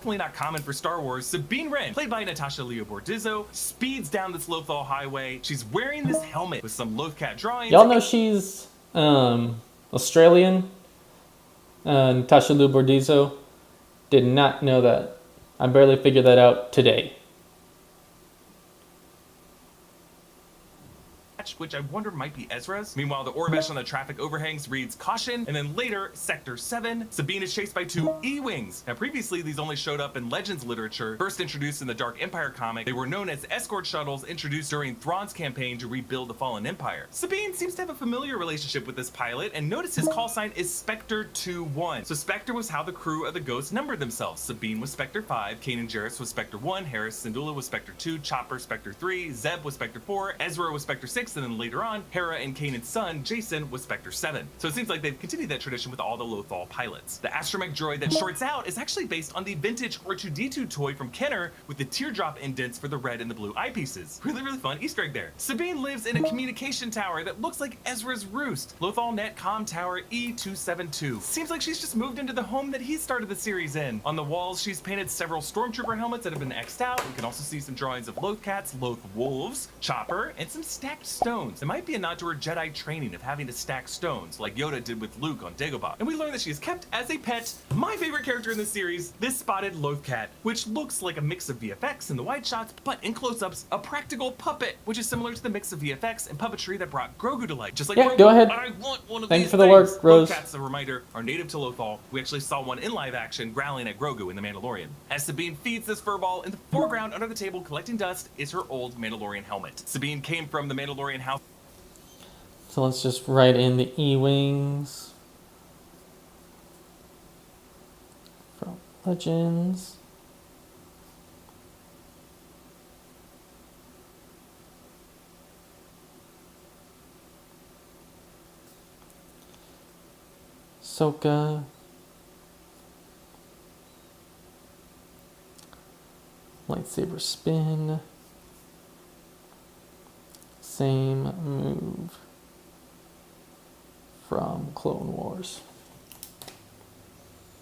definitely not common for Star Wars. Sabine Wren, played by Natasha Leo Bordizzo, speeds down this Lothal highway. She's wearing this helmet with some Lothcat drawings. Y'all know she's Australian. Natasha Leo Bordizzo. Did not know that. I barely figured that out today. Which I wonder might be Ezra's. Meanwhile, the Orbesh on the traffic overhangs reads caution, and then later, Sector 7, Sabine is chased by 2 E-Wings. Now previously, these only showed up in Legends literature, first introduced in the Dark Empire comic. They were known as escort shuttles introduced during Thrawn's campaign to rebuild the Fallen Empire. Sabine seems to have a familiar relationship with this pilot, and notice his call sign is Spectre 2-1. So Spectre was how the crew of the Ghost numbered themselves. Sabine was Spectre 5, Kanan Jarrus was Spectre 1, Harris Syndulla was Spectre 2, Chopper Spectre 3, Zeb was Spectre 4, Ezra was Spectre 6, and then later on, Hera and Kanan's son, Jason, was Spectre 7. So it seems like they've continued that tradition with all the Lothal pilots. The astromech droid that shorts out is actually based on the vintage R2-D2 toy from Kenner with the teardrop indents for the red and the blue eyepieces. Really, really fun Easter egg there. Sabine lives in a communication tower that looks like Ezra's roost. Lothal Net Comm Tower E272. Seems like she's just moved into the home that he started the series in. On the walls, she's painted several stormtrooper helmets that have been X'd out. You can also see some drawings of Loth cats, Loth wolves, Chopper, and some stacked stones. It might be a nod to her Jedi training of having to stack stones, like Yoda did with Luke on Dagobah. And we learn that she is kept as a pet. My favorite character in this series, this spotted Loth cat, which looks like a mix of VFX in the wide shots, but in close-ups, a practical puppet, which is similar to the mix of VFX and puppetry that brought Grogu to life. Just like Yeah, Grogu, go ahead. I want one of Thank you these for the things. work, Rose. Loth cats, a reminder, are native to Lothal. We actually saw one in live action growling at Grogu in The Mandalorian. As Sabine feeds this furball, in the foreground under the table collecting dust is her old Mandalorian helmet. Sabine came from the Mandalorian house. So let's just write in the E-Wings from Legends. Ahsoka. Lightsaber spin. Same move from Clone Wars.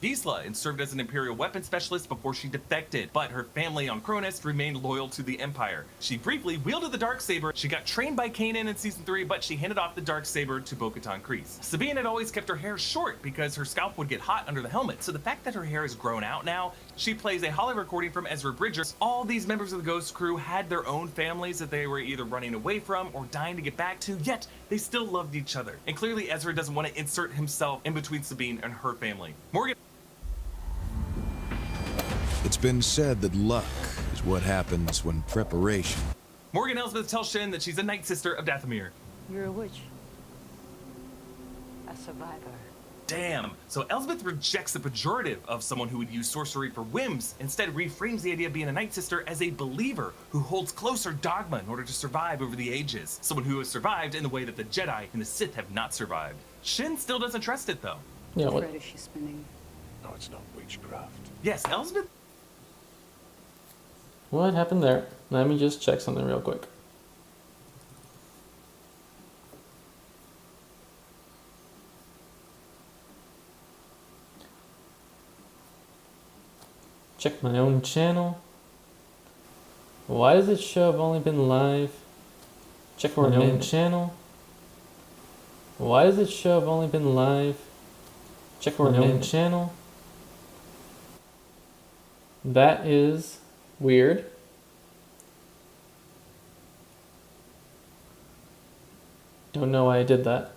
Vizsla and served as an Imperial weapon specialist before she defected, but her family on Cronus remained loyal to the Empire. She briefly wielded the Darksaber. She got trained by Kanan in Season 3, but she handed off the Darksaber to Bo-Katan Kryze. Sabine had always kept her hair short because her scalp would get hot under the helmet, so the fact that her hair is grown out now, she plays a hollow recording from Ezra Bridger. All these members of the Ghost crew had their own families that they were either running away from or dying to get back to, yet they still loved each other. And clearly Ezra doesn't want to insert himself in between Sabine and her family. Morgan. It's been said that luck is what happens when preparation. Morgan Elsbeth tells Shin that she's a Night Sister of Dathomir. You're a witch. A survivor. Damn. So Elsbeth rejects the pejorative of someone who would use sorcery for whims, instead reframes the idea of being a Night Sister as a believer who holds closer dogma in order to survive over the ages. Someone who has survived in the way that the Jedi and the Sith have not survived. Shin still doesn't trust it though. Yeah, What what? thread is she spinning? No, it's not witchcraft. Yes, Elsbeth. What happened there? Let me just check something real quick. Check my own channel. Why does it show I've only been live? Check my own channel. Why does it show I've only been live? Check my own channel. That is weird. Don't know why I did that.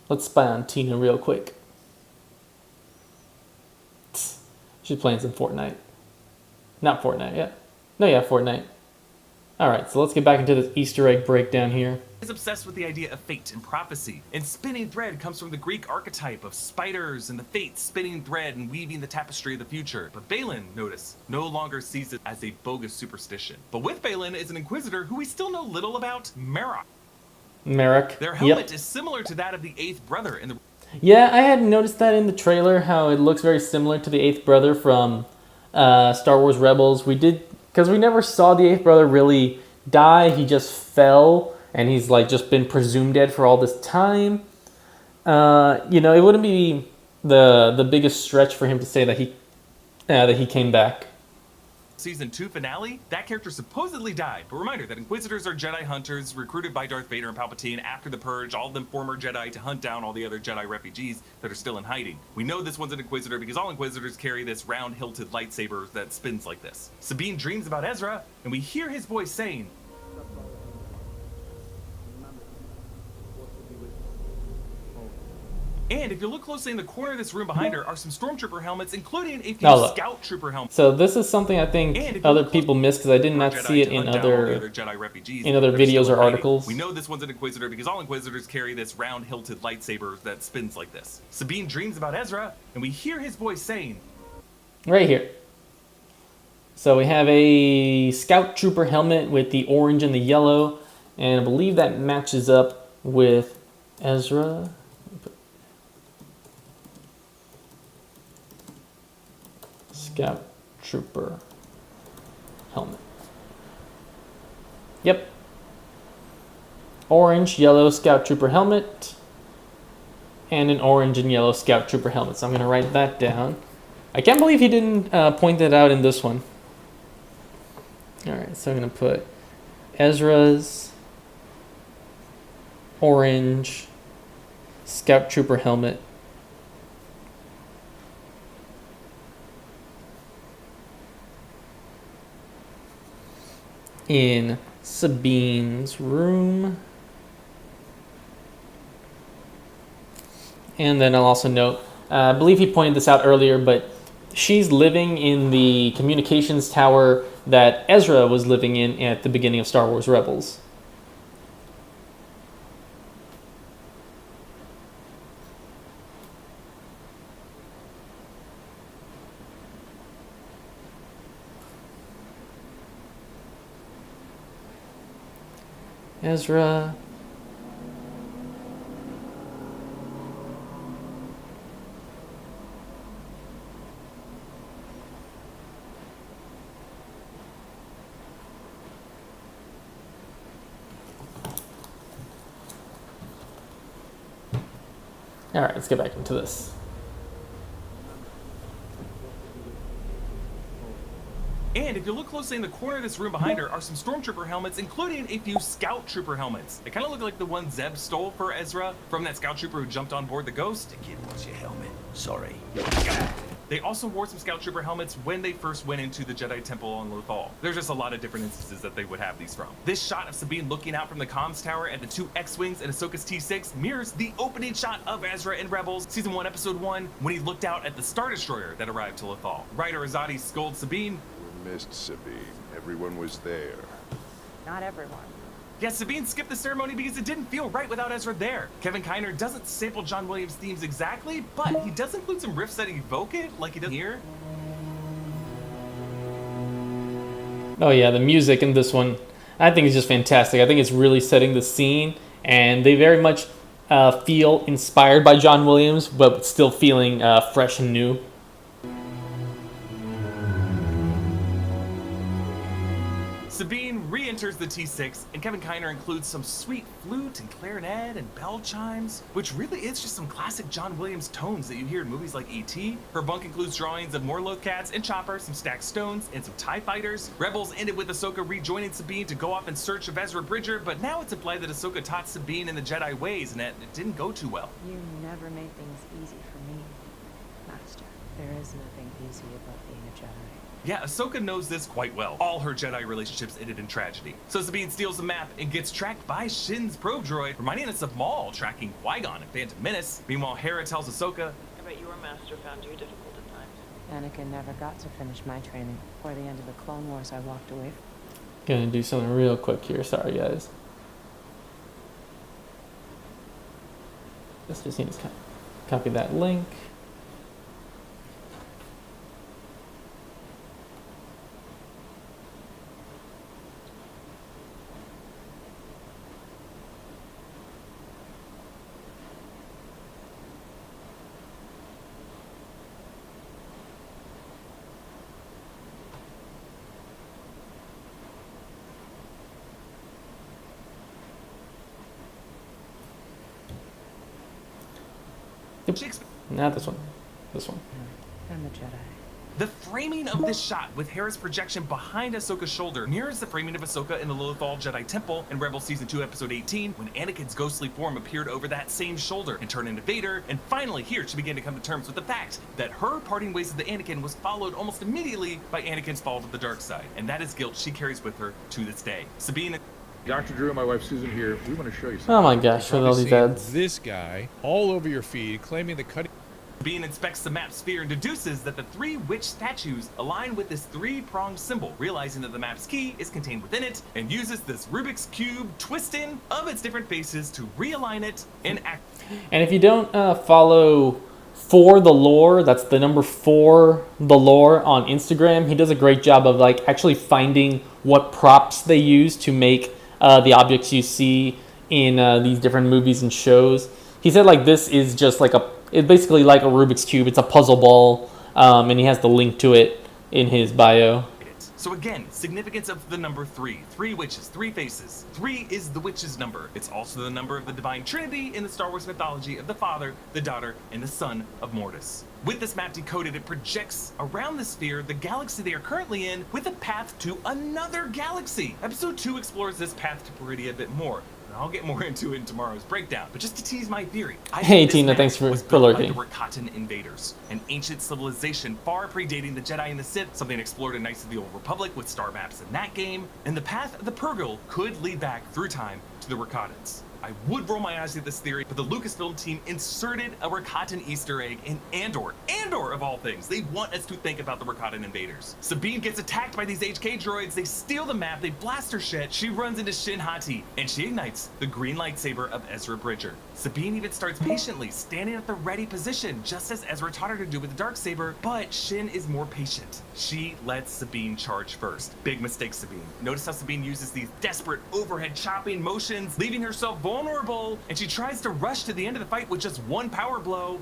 Let's spy on Tina real quick. She's playing some Fortnite. Not Fortnite, yeah. No, yeah, Fortnite. Alright, so let's get back into this Easter egg breakdown here. Is obsessed with the idea of fate and prophecy. And spinning thread comes from the Greek archetype of spiders and the fates spinning thread and weaving the tapestry of the future. But Balin, notice, no longer sees it as a bogus superstition. But with Balin is an inquisitor who we still know little about, Merrick. Merrick. Their helmet is similar to that of the eighth brother in the... Yeah, I had noticed that in the trailer, how it looks very similar to the eighth brother from Star Wars Rebels. Because we never saw the eighth brother really die. He just fell, and he's like just been presumed dead for all this time. You know, it wouldn't be the biggest stretch for him to say that he came back. Season 2 finale, that character supposedly died. But reminder that Inquisitors are Jedi hunters recruited by Darth Vader and Palpatine after the Purge, all of them former Jedi, to hunt down all the other Jedi refugees that are still in hiding. We know this one's an Inquisitor because all Inquisitors carry this round-hilted lightsaber that spins like this. Sabine dreams about Ezra, and we hear his voice saying, and if you look closely in the corner of this room behind her are some Stormtrooper helmets, including a few Scout Trooper helmets. So this is something I think other people missed because I did not see it in other videos or articles. We know this one's an Inquisitor because all Inquisitors carry this round-hilted lightsaber that spins like this. Sabine dreams about Ezra, and we hear his voice saying... Right here. So we have a Scout Trooper helmet with the orange and the yellow, and I believe that matches up with Ezra. Scout Trooper helmet. Yep. Orange, yellow Scout Trooper helmet. And an orange and yellow Scout Trooper helmet. So I'm going to write that down. I can't believe he didn't point that out in this one. Alright, so I'm going to put Ezra's orange Scout Trooper helmet. In Sabine's room. And then I'll also note, I believe he pointed this out earlier, but she's living in the communications tower that Ezra was living in at the beginning of Star Wars Rebels. Ezra. All right, let's get back into this. And if you look closely in the corner of this room behind her are some Stormtrooper helmets, including a few Scout Trooper helmets. They kind of look like the one Zeb stole for Ezra from that Scout Trooper who jumped on board the Ghost. The kid wants your helmet. Sorry. They also wore some Scout Trooper helmets when they first went into the Jedi Temple on Lothal. There's just a lot of different instances that they would have these from. This shot of Sabine looking out from the comms tower at the two X-Wings and Ahsoka's T6 mirrors the opening shot of Ezra in Rebels, Season 1, Episode 1, when he looked out at the Star Destroyer that arrived to Lothal. Writer Azadi scolds Sabine. We missed Sabine. Everyone was there. Not everyone. Yeah, Sabine skipped the ceremony because it didn't feel right without Ezra there. Kevin Kiner doesn't sample John Williams' themes exactly, but he does include some riffs that evoke it, like he does here. Oh yeah, the music in this one, I think is just fantastic. I think it's really setting the scene, and they very much feel inspired by John Williams, but still feeling fresh and new. Sabine re-enters the T6, and Kevin Kiner includes some sweet flute and clarinet and bell chimes, which really is just some classic John Williams tones that you hear in movies like E.T. Her bunk includes drawings of more Lothcats and Chopper, some stacked stones, and some TIE fighters. Rebels ended with Ahsoka rejoining Sabine to go off in search of Ezra Bridger, but now it's implied that Ahsoka taught Sabine in the Jedi ways, and that it didn't go too well. You never made things easy for me, Master. There is nothing easy about being a Jedi. Yeah, Ahsoka knows this quite well. All her Jedi relationships ended in tragedy. So Sabine steals the map and gets tracked by Shin's probe droid, reminding us of Maul tracking Qui-Gon and Phantom Menace. Meanwhile, Hera tells Ahsoka, I bet your master found you difficult at times. Anakin never got to finish my training. Before the end of the Clone Wars, I walked away. Gonna do something real quick here. Sorry, guys. Let's just need to copy that link. Not this one. This one. I'm a Jedi. the framing of this shot with Hera's projection behind Ahsoka's shoulder mirrors the framing of Ahsoka in the Lothal Jedi Temple in Rebels Season 2 Episode 18 when Anakin's ghostly form appeared over that same shoulder and turned into Vader, and finally here she began to come to terms with the fact that her parting ways with the Anakin was followed almost immediately by Anakin's fall to the dark side, and that is guilt she carries with her to this day. Sabine... Dr. Drew and my wife Susan here, we want to show you something. Oh my gosh, with all these ads. This guy all over your feed claiming the cutting... Sabine inspects the map sphere and deduces that the three witch statues align with this three-pronged symbol, realizing that the map's key is contained within it, and uses this Rubik's Cube twist-in of its different faces to realign it and act. And if you don't follow For the Lore, that's the number 4 the Lore on Instagram, he does a great job of like actually finding what props they use to make the objects you see in these different movies and shows. He said like this is just like it's basically like a Rubik's Cube. It's a puzzle ball, and he has the link to it in his bio. So again, significance of the number 3. 3 witches, 3 faces. 3 is the witch's number. It's also the number of the Divine Trinity in the Star Wars mythology of the Father, the Daughter, and the Son of Mortis. With this map decoded, it projects around the sphere the galaxy they are currently in with a path to another galaxy. Episode 2 explores this path to Peridia a bit more. I'll get more into it in tomorrow's breakdown, but just to tease my theory, hey Tina, thanks for lurking. The Rakatan invaders, an ancient civilization far predating the Jedi and the Sith, something explored in Knights of the Old Republic with star maps in that game, and the path of the Purgle could lead back through time to the Rakatans. I would roll my eyes at this theory, but the Lucasfilm team inserted a Rakatan Easter egg in Andor. Andor, of all things. They want us to think about the Rakatan invaders. Sabine gets attacked by these HK droids. They steal the map. They blast her shit. She runs into Shin Hati, and she ignites the green lightsaber of Ezra Bridger. Sabine even starts patiently, standing at the ready position, just as Ezra taught her to do with the Darksaber, but Shin is more patient. She lets Sabine charge first. Big mistake, Sabine. Notice how Sabine uses these desperate overhead chopping motions, leaving herself vulnerable, and she tries to rush to the end of the fight with just one power blow.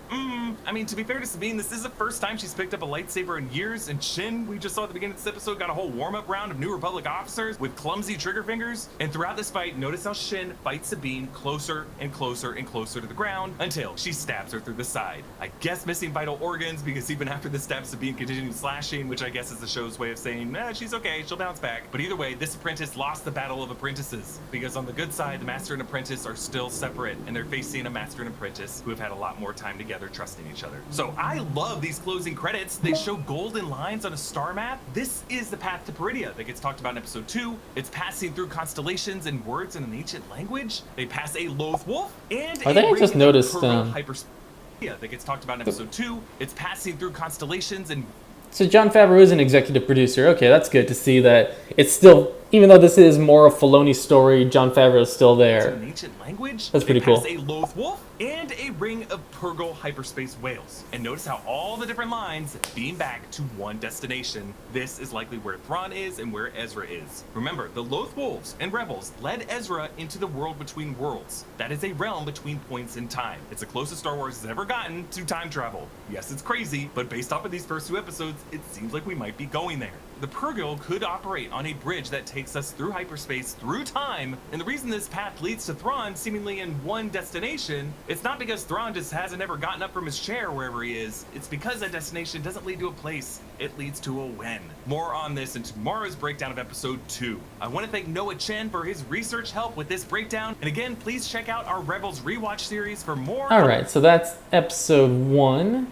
I mean, to be fair to Sabine, this is the first time she's picked up a lightsaber in years, and Shin, we just saw at the beginning of this episode, got a whole warm-up round of New Republic officers with clumsy trigger fingers. And throughout this fight, notice how Shin fights Sabine closer and closer and closer to the ground until she stabs her through the side. I guess missing vital organs, because even after the stab, Sabine continued slashing, which I guess is the show's way of saying, she's okay, she'll bounce back. But either way, this apprentice lost the battle of apprentices, because on the good side, the master and apprentice are still separate, and they're facing a master and apprentice who have had a lot more time together trusting each other. So I love these closing credits. They show golden lines on a star map. This is the path to Peridia that gets talked about in episode 2. It's passing through constellations and words in an ancient language. They pass a Loth Wolf and I think I just noticed that gets talked about in episode 2. It's passing through constellations and so Jon Favreau is an executive producer. Okay, that's good to see that it's still even though this is more of Filoni's story, Jon Favreau is still there. An ancient language. That's pretty cool. A loath wolf and a ring of Purgle hyperspace whales. And notice how all the different lines beam back to one destination. This is likely where Thrawn is and where Ezra is. Remember, the Loth Wolves and Rebels led Ezra into the world between worlds. That is a realm between points in time. It's the closest Star Wars has ever gotten to time travel. Yes, it's crazy, but based off of these first 2 episodes, it seems like we might be going there. The Purgle could operate on a bridge that takes us through hyperspace, through time, and the reason this path leads to Thrawn seemingly in one destination, it's not because Thrawn just hasn't ever gotten up from his chair wherever he is, it's because that destination doesn't lead to a place, it leads to a when. More on this in tomorrow's breakdown of episode 2. I want to thank Noah Chen for his research help with this breakdown, and again, please check out our Rebels rewatch series for more. Alright, so that's episode 1.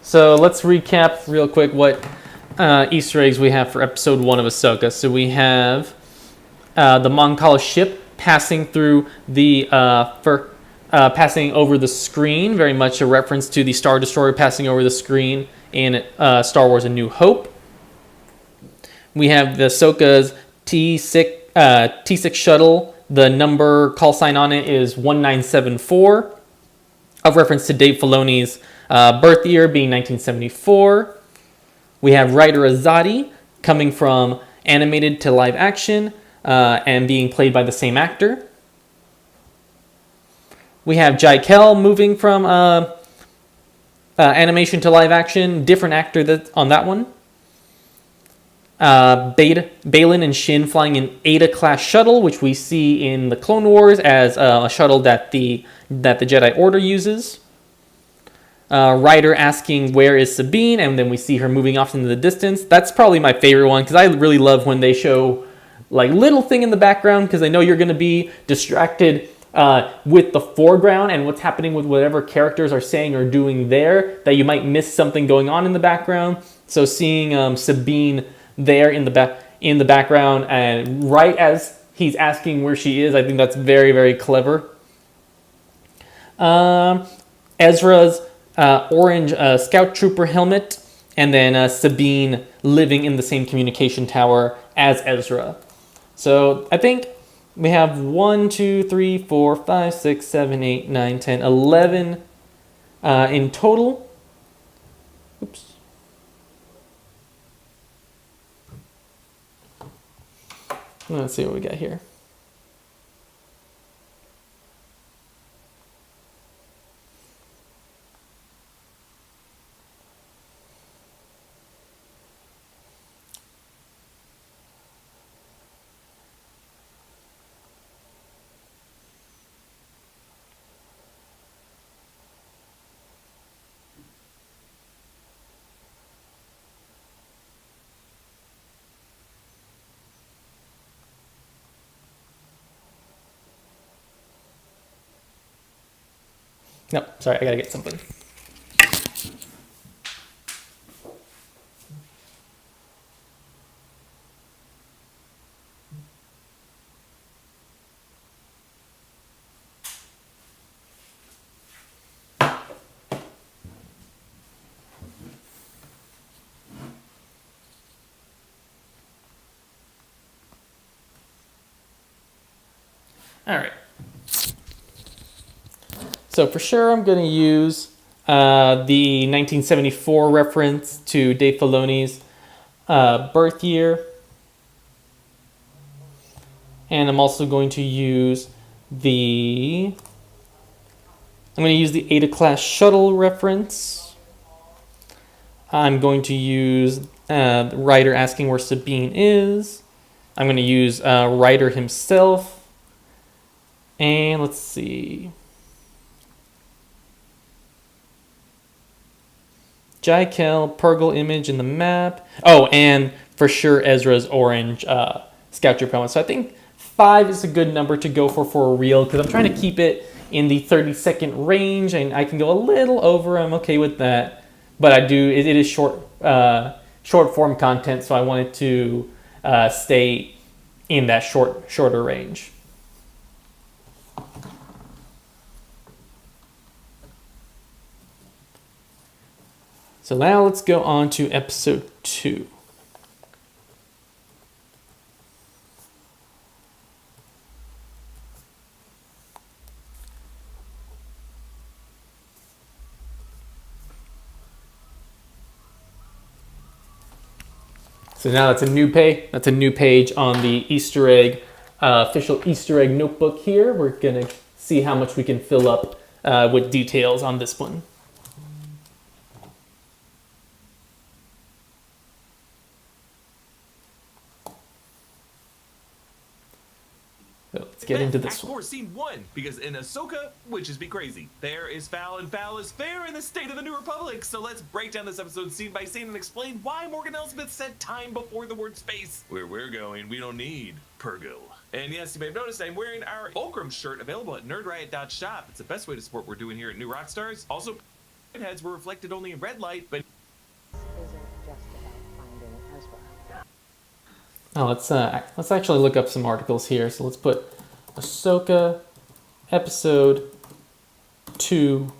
So let's recap real quick what Easter eggs we have for episode 1 of Ahsoka. So we have the Mon ship passing through the passing over the screen, very much a reference to the Star Destroyer passing over the screen in Star Wars: A New Hope. We have the Ahsoka's T6 shuttle. The number call sign on it is 1974, of reference to Dave Filoni's birth year being 1974. We have Ryder Azadi coming from animated to live action and being played by the same actor. We have Jai Kell moving from animation to live action, different actor on that one. Balin and Shin flying an Ada-class shuttle, which we see in the Clone Wars as a shuttle that the Jedi Order uses. Ryder asking where is Sabine, and then we see her moving off into the distance. That's probably my favorite one because I really love when they show like little thing in the background because I know you're going to be distracted with the foreground and what's happening with whatever characters are saying or doing there, that you might miss something going on in the background. So seeing Sabine there in the background and right as he's asking where she is, I think that's very, very clever. Ezra's orange scout trooper helmet, and then Sabine living in the same communication tower as Ezra. So I think we have 1, 2, 3, 4, 5, 6, 7, 8, 9, 10, 11 in total. Oops. Let's see what we got here. No, sorry, I gotta get something. All right. So for sure, I'm going to use the 1974 reference to Dave Filoni's birth year. And I'm also going to use the Ada-class shuttle reference. I'm going to use Ryder asking where Sabine is. I'm going to use Ryder himself. And let's see. Jai Kell, Purgle image in the map. Oh, and for sure Ezra's orange scout troop helmet. So I think 5 is a good number to go for a reel because I'm trying to keep it in the 30-second range, and I can go a little over. I'm okay with that, but it is short form content, so I wanted to stay in that shorter range. So now let's go on to episode 2. So now that's a new page. That's a new page on the Easter egg, official Easter egg notebook here. We're gonna see how much we can fill up with details on this one. So let's get into this Act one. 4, Scene 1, because in Ahsoka, witches be crazy. Fair is foul and foul is fair in the state of the New Republic. So let's break down this episode scene by scene and explain why Morgan Elsbeth said time before the word space. Where we're going, we don't need Purgo. And yes, you may have noticed I'm wearing our Fulcrum shirt available at nerdriot.shop. It's the best way to support what we're doing here at New Rockstars. Also, heads were reflected only in red light, but Now let's actually look up some articles here. So let's put Ahsoka episode 2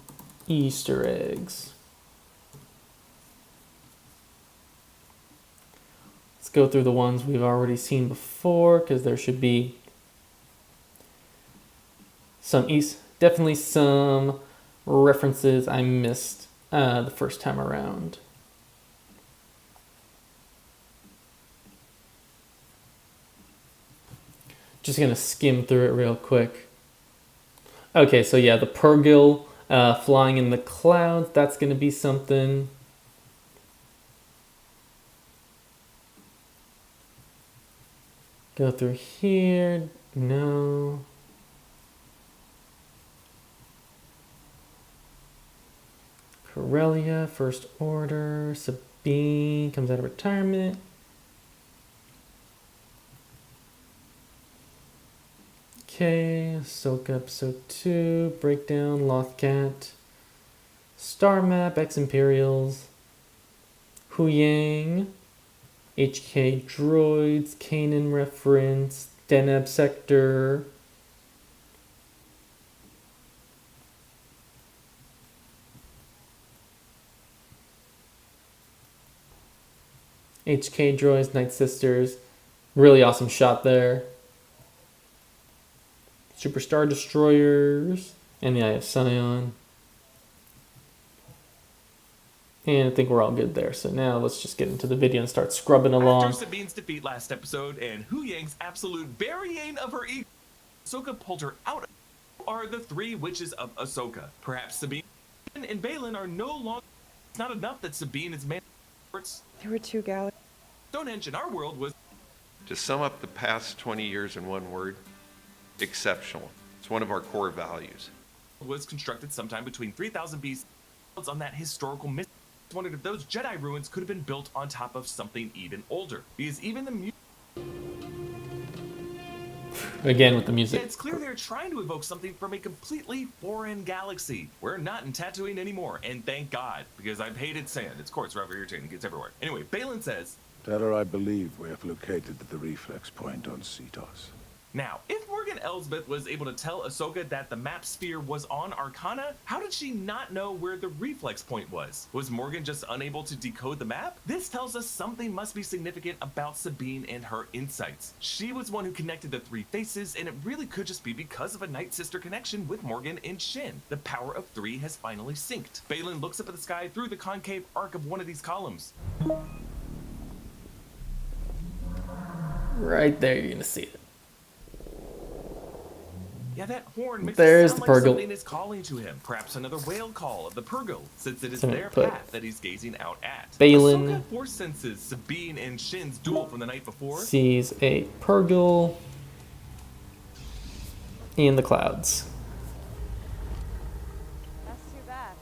Easter eggs. Let's go through the ones we've already seen before, because there should be definitely some references I missed the first time around. Just gonna skim through it real quick. Okay, so yeah, the Purgil flying in the clouds, that's gonna be something. Go through here, no. Corellia, First Order, Sabine comes out of retirement. Okay, Ahsoka episode 2, Breakdown, Lothcat, Star Map, Ex-Imperials, Huyang, HK Droids, Kanan reference, Deneb Sector, HK Droids, Night Sisters, really awesome shot there. Superstar Destroyers, and the Eye of Sion. And I think we're all good there. So now let's just get into the video and start scrubbing along. after Sabine's defeat last episode and Huyang's absolute burying of her ego, Ahsoka pulled her out. Are the three witches of Ahsoka? Perhaps Sabine and Baylan are no longer. It's not enough that Sabine is man. There were two galaxies. Stonehenge in our world was. To sum up the past 20 years in one word, exceptional. It's one of our core values. Was constructed sometime between 3000 BC on that historical myth. I wondered if those Jedi ruins could have been built on top of something even older, because even the again with the music. it's clear they're trying to evoke something from a completely foreign galaxy. We're not in Tatooine anymore, and thank God, because I've hated sand. It's coarse, rather irritating, it gets everywhere. Anyway, Baylan says, Tell her I believe we have located the reflex point on Cetos. now, if Morgan Elsbeth was able to tell Ahsoka that the map sphere was on Arcana, how did she not know where the reflex point was? Was Morgan just unable to decode the map? This tells us something must be significant about Sabine and her insights. She was one who connected the three faces, and it really could just be because of a Night Sister connection with Morgan and Shin. The power of three has finally synced. Baylan looks up at the sky through the concave arc of one of these columns. Right there, you're gonna see it. Yeah, that horn makes There's it sound the like Purgle. something is calling to him. Perhaps another whale call of the Purgle, since it is So their put path that he's gazing out at. Baylan. Ahsoka force senses Sabine and Shin's duel from the night before. Sees a Purgle in the clouds. That's too bad.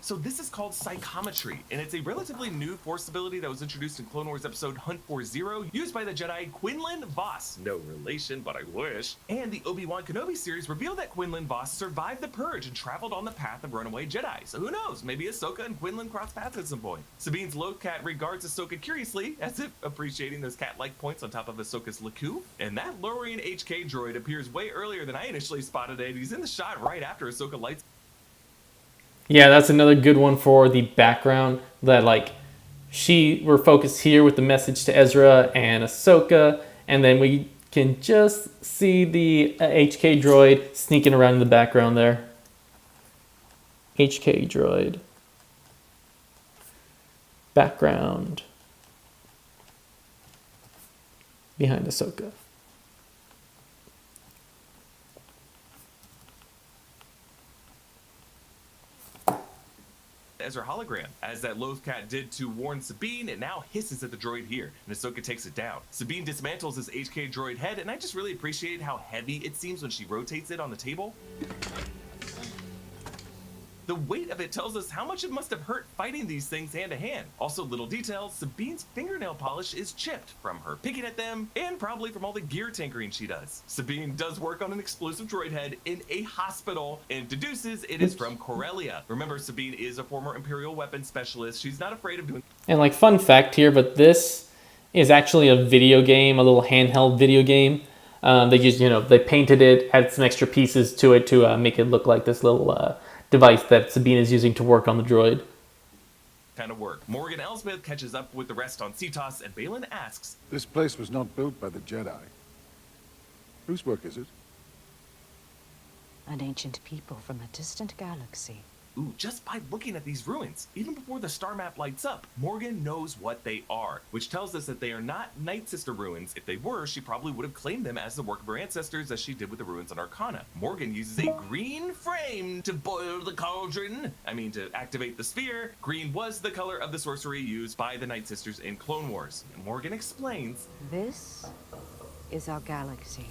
So this is called psychometry, and it's a relatively new force ability that was introduced in Clone Wars episode Hunt for Zero, used by the Jedi Quinlan Vos. No relation, but I wish. And the Obi-Wan Kenobi series revealed that Quinlan Vos survived the Purge and traveled on the path of runaway Jedi. So who knows, maybe Ahsoka and Quinlan cross paths at some point. Sabine's Lothcat regards Ahsoka curiously, as if appreciating those cat-like points on top of Ahsoka's Laku. And that lowering HK droid appears way earlier than I initially spotted it. He's in the shot right after Ahsoka lights. Yeah, that's another good one for the background. That we're focused here with the message to Ezra and Ahsoka, and then we can just see the HK droid sneaking around in the background there. HK droid. Background. behind Ahsoka. Ezra hologram. As that Lothcat did to warn Sabine, it now hisses at the droid here, and Ahsoka takes it down. Sabine dismantles his HK droid head, and I just really appreciate how heavy it seems when she rotates it on the table. The weight of it tells us how much it must have hurt fighting these things hand to hand. Also, little details, Sabine's fingernail polish is chipped from her picking at them and probably from all the gear tinkering she does. Sabine does work on an explosive droid head in a hospital and deduces it is from Corellia. Remember, Sabine is a former Imperial weapons specialist. She's not afraid of doing... And like fun fact here, but this is actually a video game, a little handheld video game. They just, they painted it, added some extra pieces to it to make it look like this little device that Sabine is using to work on the droid. Kind of work. Morgan Elsbeth catches up with the rest on Cetos, and Balin asks, This place was not built by the Jedi. Whose work is it? An ancient people from a distant galaxy. ooh, just by looking at these ruins, even before the star map lights up, Morgan knows what they are, which tells us that they are not Night Sister ruins. If they were, she probably would have claimed them as the work of her ancestors, as she did with the ruins on Arcana. Morgan uses a green frame to boil the cauldron. To activate the sphere. Green was the color of the sorcery used by the Night Sisters in Clone Wars. And Morgan explains, this is our galaxy.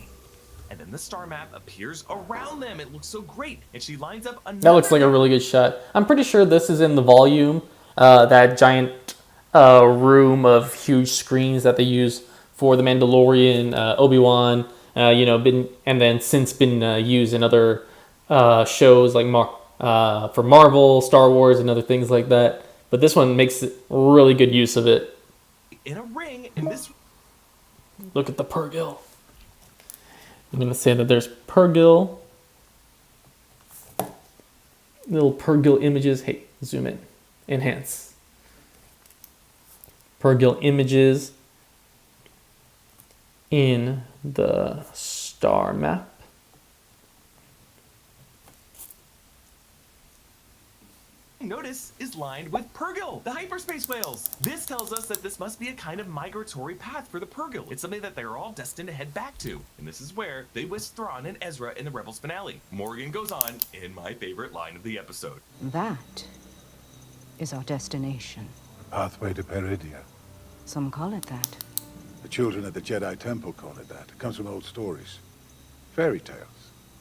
And then the star map appears around them. It looks so great. And she lines up another... That looks like a really good shot. I'm pretty sure this is in the volume, that giant room of huge screens that they use for The Mandalorian, Obi-Wan, and then since been used in other shows like for Marvel, Star Wars, and other things like that. But this one makes really good use of it. In a ring, in this... Look at the Purrgil. I'm going to say that there's Purrgil. Little Purrgil images. Hey, zoom in. Enhance. Purrgil images in the star map. Notice is lined with Purrgil, the hyperspace whales. This tells us that this must be a kind of migratory path for the Purrgil. It's something that they're all destined to head back to. And this is where they whisk Thrawn and Ezra in the Rebels finale. Morgan goes on in my favorite line of the episode. That is our destination. The pathway to Peridia. Some call it that. The children at the Jedi Temple call it that. It comes from old stories. Fairy tales.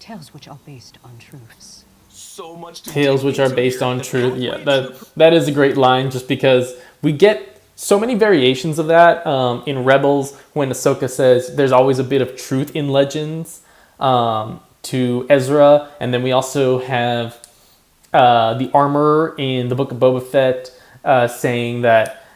Tales which are based on truths. So much to Tales which are based on truth. Yeah, that is a great line, just because we get so many variations of that in Rebels when Ahsoka says there's always a bit of truth in legends to Ezra, and then we also have the armorer in the Book of Boba Fett saying that,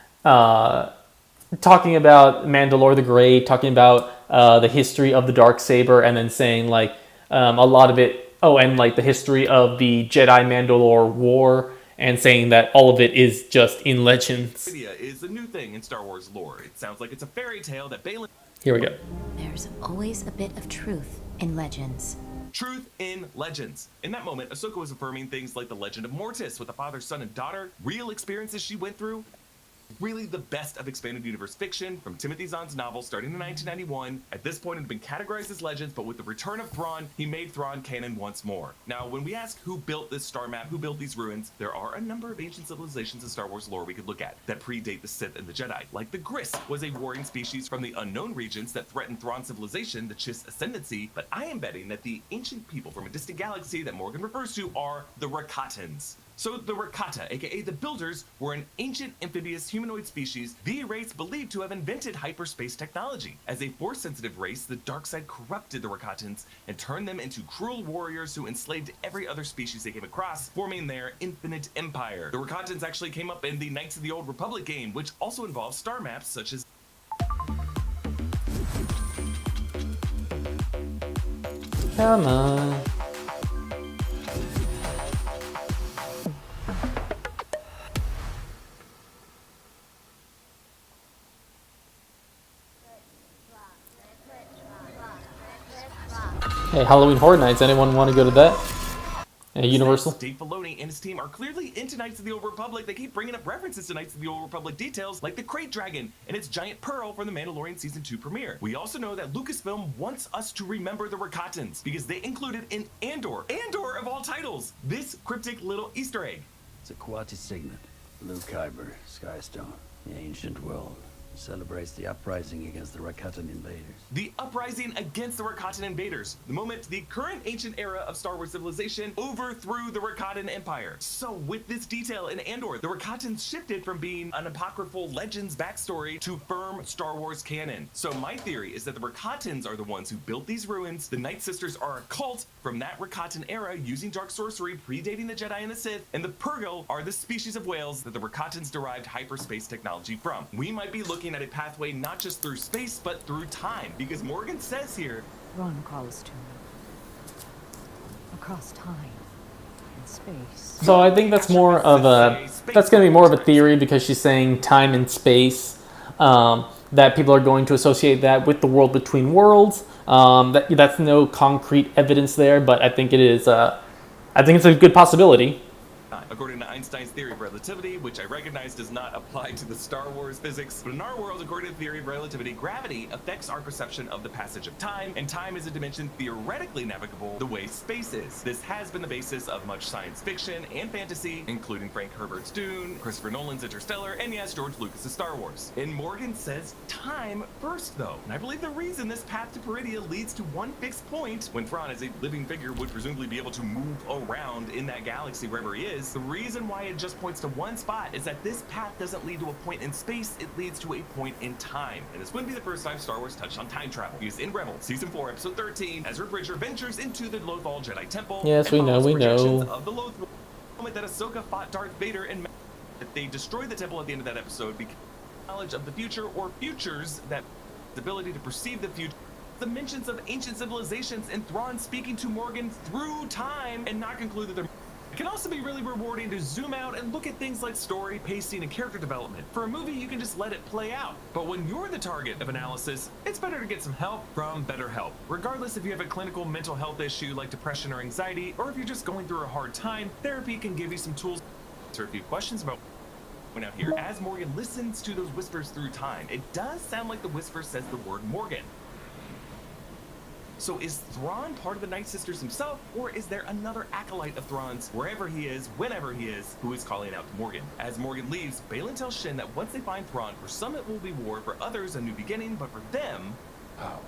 talking about Mandalore the Great, talking about the history of the Darksaber, and then saying like a lot of it. Oh, and like the history of the Jedi-Mandalore War, and saying that all of it is just in legends. Is a new thing in Star Wars lore. It sounds like it's a fairy tale that Balin... Here we go. There's always a bit of truth in legends. Truth in legends. In that moment, Ahsoka was affirming things like the legend of Mortis with a father, son, and daughter, real experiences she went through. Really the best of expanded universe fiction from Timothy Zahn's novel starting in 1991. At this point, it had been categorized as legends, but with the return of Thrawn, he made Thrawn canon once more. Now, when we ask who built this star map, who built these ruins, there are a number of ancient civilizations in Star Wars lore we could look at that predate the Sith and the Jedi. Like the Gris was a warring species from the unknown regions that threatened Thrawn's civilization, the Chiss Ascendancy, but I am betting that the ancient people from a distant galaxy that Morgan refers to are the Rakatans. So the Rakata, aka the Builders, were an ancient amphibious humanoid species, the race believed to have invented hyperspace technology. As a force-sensitive race, the dark side corrupted the Rakatans and turned them into cruel warriors who enslaved every other species they came across, forming their infinite empire. The Rakatans actually came up in the Knights of the Old Republic game, which also involves star maps such as... Come on. Hey, Halloween Horror Nights. Anyone want to go to that? Universal? Dave Filoni and his team are clearly into Knights of the Old Republic. They keep bringing up references to Knights of the Old Republic details like the Crate Dragon and its giant pearl from the Mandalorian Season 2 premiere. We also know that Lucasfilm wants us to remember the Rakatans because they included in Andor of all titles, this cryptic little Easter egg. It's a Quati signet. Blue Kyber, Skystone, the ancient world. Celebrates the uprising against the Rakatan invaders. The uprising against the Rakatan invaders. The moment the current ancient era of Star Wars civilization overthrew the Rakatan Empire. So with this detail in Andor, the Rakatans shifted from being an apocryphal legends backstory to firm Star Wars canon. So my theory is that the Rakatans are the ones who built these ruins. The Night Sisters are a cult from that Rakatan era using dark sorcery predating the Jedi and the Sith. And the Purrgil are the species of whales that the Rakatans derived hyperspace technology from. We might be looking at a pathway not just through space, but through time, because Morgan says here, Thrawn calls to me. Across time and space. So I think that's more of that's going to be more of a theory because she's saying time and space, that people are going to associate that with the world between worlds. That's no concrete evidence there, but I think it is. I think it's a good possibility. According to Einstein's theory of relativity, which I recognize does not apply to the Star Wars physics, but in our world, according to the theory of relativity, gravity affects our perception of the passage of time, and time is a dimension theoretically navigable the way space is. This has been the basis of much science fiction and fantasy, including Frank Herbert's Dune, Christopher Nolan's Interstellar, and yes, George Lucas's Star Wars. And Morgan says time first, though. And I believe the reason this path to Peridia leads to one fixed point, when Thrawn as a living figure would presumably be able to move around in that galaxy wherever he is, the reason why it just points to one spot is that this path doesn't lead to a point in space, it leads to a point in time. And this wouldn't be the first time Star Wars touched on time travel, because in Rebels, Season 4, Episode 13, Ezra Bridger ventures into the Lothal Jedi Temple. Yes, we know. Of the Lothal moment that Ahsoka fought Darth Vader and that they destroyed the temple at the end of that episode because knowledge of the future or futures, that the ability to perceive the future, the mentions of ancient civilizations and Thrawn speaking to Morgan through time and not conclude that they're. It can also be really rewarding to zoom out and look at things like story, pacing, and character development. For a movie, you can just let it play out. But when you're the target of analysis, it's better to get some help from BetterHelp. Regardless if you have a clinical mental health issue like depression or anxiety, or if you're just going through a hard time, therapy can give you some tools to answer a few questions about out here. As Morgan listens to those whispers through time, it does sound like the whisper says the word Morgan. So is Thrawn part of the Night Sisters himself, or is there another acolyte of Thrawn's, wherever he is, whenever he is, who is calling out to Morgan? As Morgan leaves, Baylan tells Shin that once they find Thrawn, for some it will be war, for others a new beginning, but for them, power.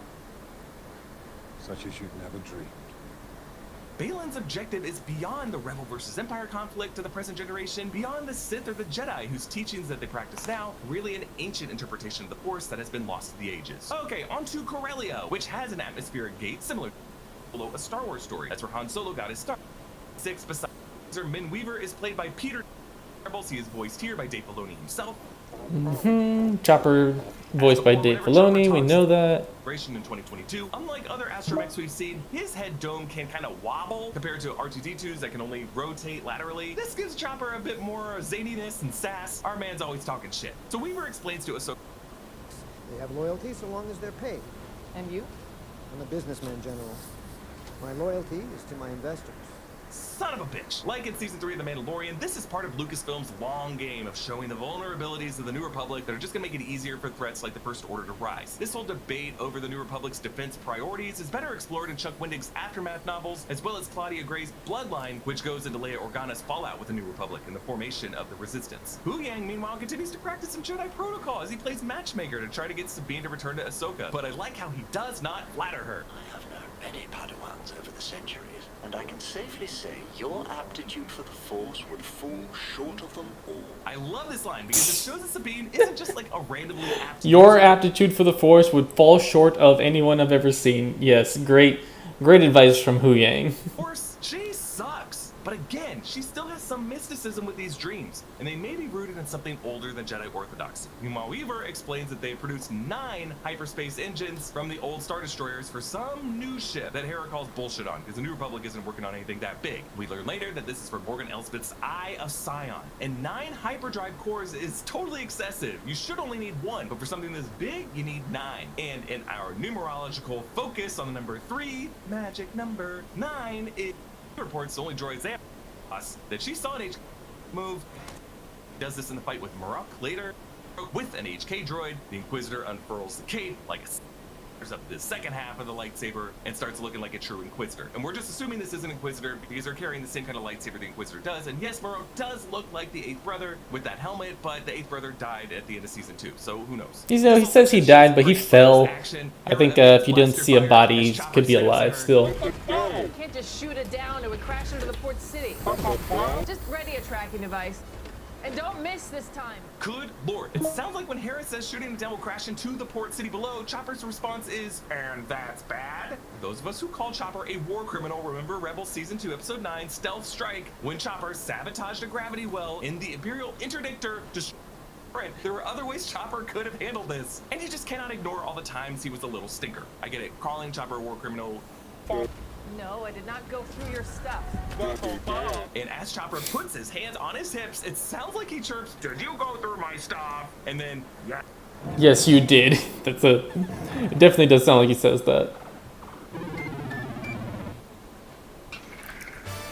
Such as you'd never dreamed. Baylan's objective is beyond the Rebel versus Empire conflict to the present generation, beyond the Sith or the Jedi, whose teachings that they practice now, really an ancient interpretation of the Force that has been lost to the ages. Okay, on to Corellia, which has an atmospheric gate similar to a Star Wars story. That's where Han Solo got his start. 6 besides Min Weaver is played by Peter Rebels. He is voiced here by Dave Filoni himself. Chopper voiced by Dave Filoni, we know that. In 2022, unlike other astromechs we've seen, his head dome can kind of wobble compared to R2-D2's that can only rotate laterally. This gives Chopper a bit more zaniness and sass. Our man's always talking shit. So Weaver explains to Ahsoka. They have loyalty so long as they're paid. And you? I'm a businessman, General. My loyalty is to my investors. Son of a bitch. Like in Season 3 of The Mandalorian, this is part of Lucasfilm's long game of showing the vulnerabilities of the New Republic that are just gonna make it easier for threats like the First Order to rise. This whole debate over the New Republic's defense priorities is better explored in Chuck Wendig's Aftermath novels, as well as Claudia Gray's Bloodline, which goes into Leia Organa's fallout with the New Republic and the formation of the Resistance. Hu Yang, meanwhile, continues to practice some Jedi protocol as he plays matchmaker to try to get Sabine to return to Ahsoka, but I like how he does not flatter her. I have known many Padawans over the centuries, and I can safely say your aptitude for the Force would fall short of them all. I love this line because it shows that Sabine isn't just like a randomly apt Your aptitude for the Force would fall short of anyone I've ever seen. Yes, great advice from Hu Yang. Force, she sucks. But again, she still has some mysticism with these dreams, and they may be rooted in something older than Jedi orthodoxy. Meanwhile, Weaver explains that they produced 9 hyperspace engines from the old Star Destroyers for some new ship that Hera calls bullshit on, because the New Republic isn't working on anything that big. We learn later that this is for Morgan Elsbeth's Eye of Sion, and 9 hyperdrive cores is totally excessive. You should only need 1, but for something this big, you need 9. And in our numerological focus on the number 3, magic number 9 is reports the only droids they have boss that she saw an HK move. Does this in the fight with Marok later. With an HK droid, the Inquisitor unfurls the cape like a up the second half of the lightsaber and starts looking like a true Inquisitor. And we're just assuming this is an Inquisitor because they're carrying the same kind of lightsaber the Inquisitor does. And yes, Marok does look like the 8th brother with that helmet, but the 8th brother died at the end of season 2, so who knows? You know, he says he died, but he fell. I think if you didn't see a body, he could be alive still. You can't just shoot it down, it would crash into the port city. Just ready a tracking device. And don't miss this time. Good lord. It sounds like when Hera says shooting the down will crash into the port city below, Chopper's response is, and that's bad? Those of us who call Chopper a war criminal remember Rebels Season 2, Episode 9, Stealth Strike, when Chopper sabotaged a gravity well in the Imperial Interdictor to there were other ways Chopper could have handled this. And you just cannot ignore all the times he was a little stinker. I get it. Calling Chopper a war criminal. No, I did not go through your stuff. And as Chopper puts his hands on his hips, it sounds like he chirps, did you go through my stuff? And then, yeah. Yes, you did. It definitely does sound like he says that.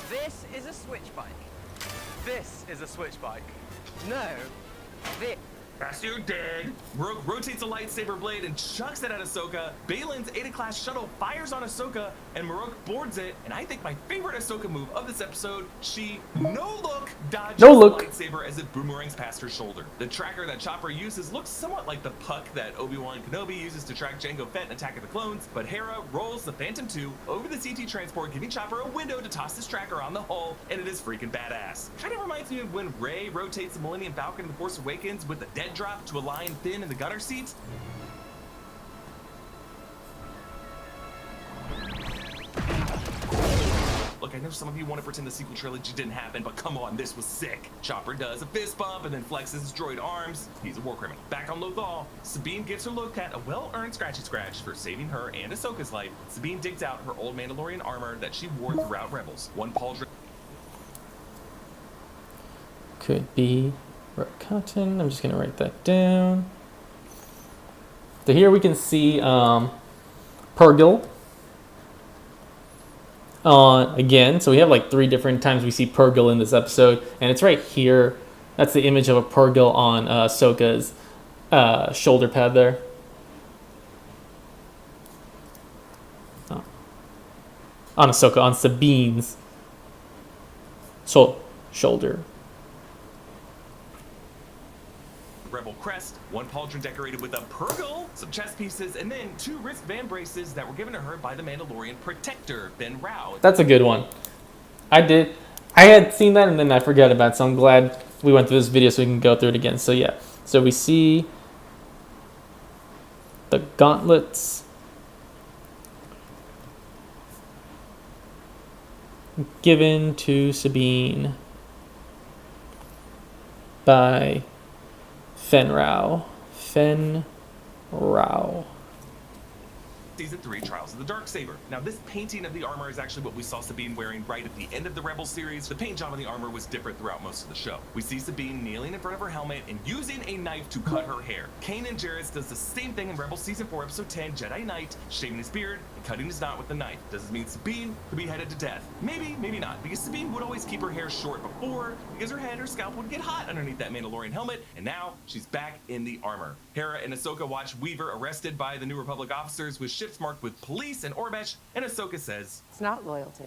This is a switch bike. This is a switch bike. No, this. Yes, you did. Rogue rotates a lightsaber blade and chucks it at Ahsoka. Balin's Eta-class shuttle fires on Ahsoka, and Marok boards it. And I think my favorite Ahsoka move of this episode, she no-look dodges the lightsaber as it boomerangs past her shoulder. The tracker that Chopper uses looks somewhat like the puck that Obi-Wan Kenobi uses to track Jango Fett in Attack of the Clones, but Hera rolls the Phantom 2 over the CT transport, giving Chopper a window to toss this tracker on the hull, and it is freaking badass. Kind of reminds me of when Rey rotates the Millennium Falcon in The Force Awakens with the dead drop to align Finn in the gunner seat. Look, I know some of you want to pretend the sequel trilogy didn't happen, but come on, this was sick. Chopper does a fist bump and then flexes his droid arms. He's a war criminal. Back on Lothal, Sabine gives her Locat a well-earned scratchy scratch for saving her and Ahsoka's life. Sabine digs out her old Mandalorian armor that she wore throughout Rebels. One pauldron. Could be cotton. I'm just gonna write that down. So here we can see Purrgil again. So we have like 3 different times we see Purrgil in this episode, and it's right here. That's the image of a Purrgil on Ahsoka's shoulder pad there. Oh. On Ahsoka, on Sabine's shoulder. Rebel crest, one pauldron decorated with a Purrgil, some chest pieces, and then 2 wristband braces that were given to her by the Mandalorian protector, Ben Rao. That's a good one. I had seen that and then I forgot about it, so I'm glad we went through this video so we can go through it again. So yeah, so we see the gauntlets. Given to Sabine by Fen Rao. Season 3, Trials of the Darksaber. Now, this painting of the armor is actually what we saw Sabine wearing right at the end of the Rebels series. The paint job on the armor was different throughout most of the show. We see Sabine kneeling in front of her helmet and using a knife to cut her hair. Kanan Jarrus does the same thing in Rebels Season 4, Episode 10, Jedi Knight, shaving his beard and cutting his knot with the knife. Does this mean Sabine could be headed to death? Maybe, maybe not, because Sabine would always keep her hair short before, because her head or scalp would get hot underneath that Mandalorian helmet, and now she's back in the armor. Hera and Ahsoka watch Weaver arrested by the New Republic officers with ships marked with police and Orbesh, and Ahsoka says, it's not loyalty.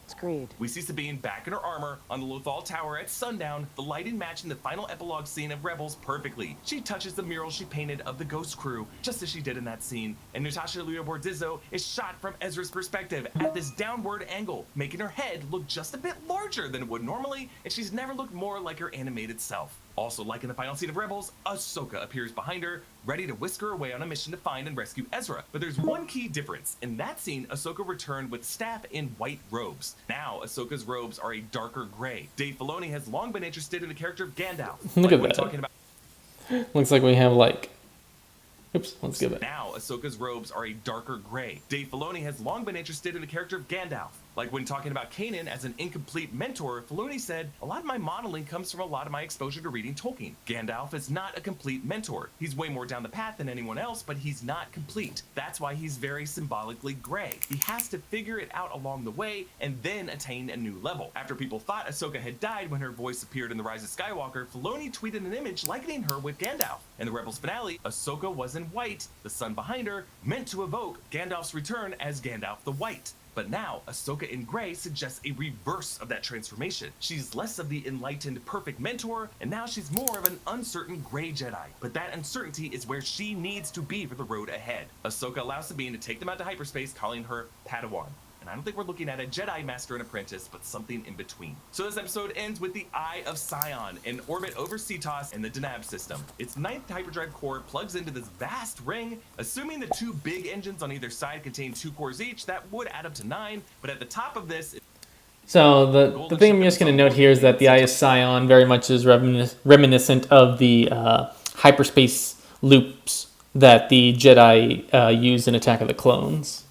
It's greed. We see Sabine back in her armor on the Lothal Tower at sundown, the lighting matching the final epilogue scene of Rebels perfectly. She touches the mural she painted of the Ghost Crew, just as she did in that scene, and Natasha Lyonne Bordizzo is shot from Ezra's perspective at this downward angle, making her head look just a bit larger than it would normally, and she's never looked more like her animated self. Also, like in the final scene of Rebels, Ahsoka appears behind her, ready to whisk her away on a mission to find and rescue Ezra. But there's one key difference. In that scene, Ahsoka returned with staff in white robes. Now, Ahsoka's robes are a darker gray. Dave Filoni has long been interested in the character of Gandalf. Look at that. Talking about looks like we have like... Oops, let's give it. Now, Ahsoka's robes are a darker gray. Dave Filoni has long been interested in the character of Gandalf. Like when talking about Kanan as an incomplete mentor, Filoni said, "A lot of my modeling comes from a lot of my exposure to reading Tolkien. Gandalf is not a complete mentor. He's way more down the path than anyone else, but he's not complete. That's why he's very symbolically gray. He has to figure it out along the way and then attain a new level." After people thought Ahsoka had died when her voice appeared in The Rise of Skywalker, Filoni tweeted an image likening her with Gandalf. In the Rebels finale, Ahsoka was in white, the sun behind her, meant to evoke Gandalf's return as Gandalf the White. But now, Ahsoka in gray suggests a reverse of that transformation. She's less of the enlightened, perfect mentor, and now she's more of an uncertain gray Jedi. But that uncertainty is where she needs to be for the road ahead. Ahsoka allows Sabine to take them out to hyperspace, calling her Padawan. And I don't think we're looking at a Jedi Master and Apprentice, but something in between. So this episode ends with the Eye of Sion in orbit over Cetos in the Denab system. Its 9th hyperdrive core plugs into this vast ring. Assuming the 2 big engines on either side contain 2 cores each, that would add up to 9. But at the top of this... So the thing I'm just going to note here is that the Eye of Sion very much is reminiscent of the hyperspace loops that the Jedi used in Attack of the Clones.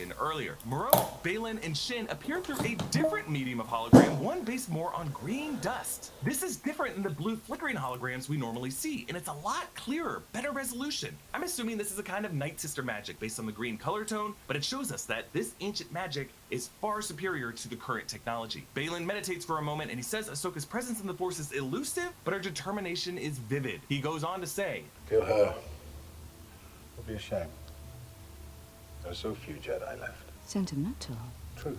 in earlier. Moreau, Balin, and Shin appear through a different medium of hologram, one based more on green dust. This is different than the blue flickering holograms we normally see, and it's a lot clearer, better resolution. I'm assuming this is a kind of Night Sister magic based on the green color tone, but it shows us that this ancient magic is far superior to the current technology. Balin meditates for a moment and he says Ahsoka's presence in the Force is elusive, but her determination is vivid. He goes on to say, Kill her. It'll be a shame. There are so few Jedi left. Sentimental. True.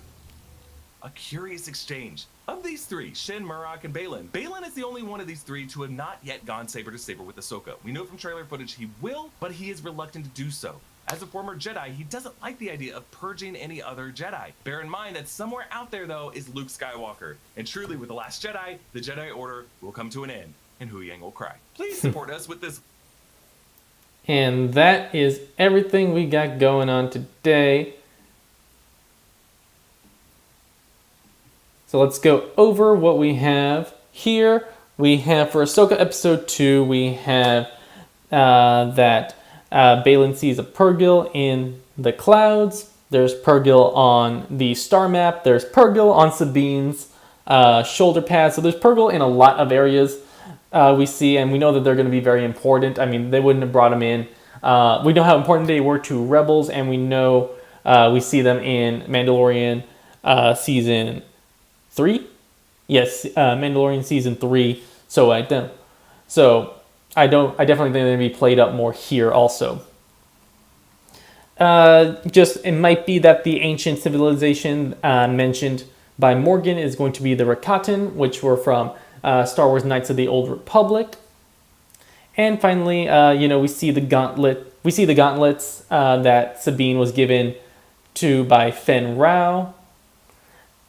A curious exchange. Of these three, Shin, Murrock, and Balin, Balin is the only one of these three to have not yet gone saber to saber with Ahsoka. We know from trailer footage he will, but he is reluctant to do so. As a former Jedi, he doesn't like the idea of purging any other Jedi. Bear in mind that somewhere out there, though, is Luke Skywalker. And truly, with The Last Jedi, the Jedi Order will come to an end, and Hu Yang will cry. Please support us with this. And that is everything we got going on today. So let's go over what we have here. We have for Ahsoka Episode 2, we have that Balin sees a Purrgil in the clouds. There's Purrgil on the star map. There's Purrgil on Sabine's shoulder pad. So there's Purrgil in a lot of areas we see, and we know that they're going to be very important. I mean, they wouldn't have brought them in. We know how important they were to Rebels, and we know we see them in Mandalorian Season 3? Yes, Mandalorian Season 3. So I definitely think they're going to be played up more here also. It might be that the ancient civilization mentioned by Morgan is going to be the Rakatan, which were from Star Wars Knights of the Old Republic. And finally, we see the gauntlet. We see the gauntlets that Sabine was given to by Fen Rao.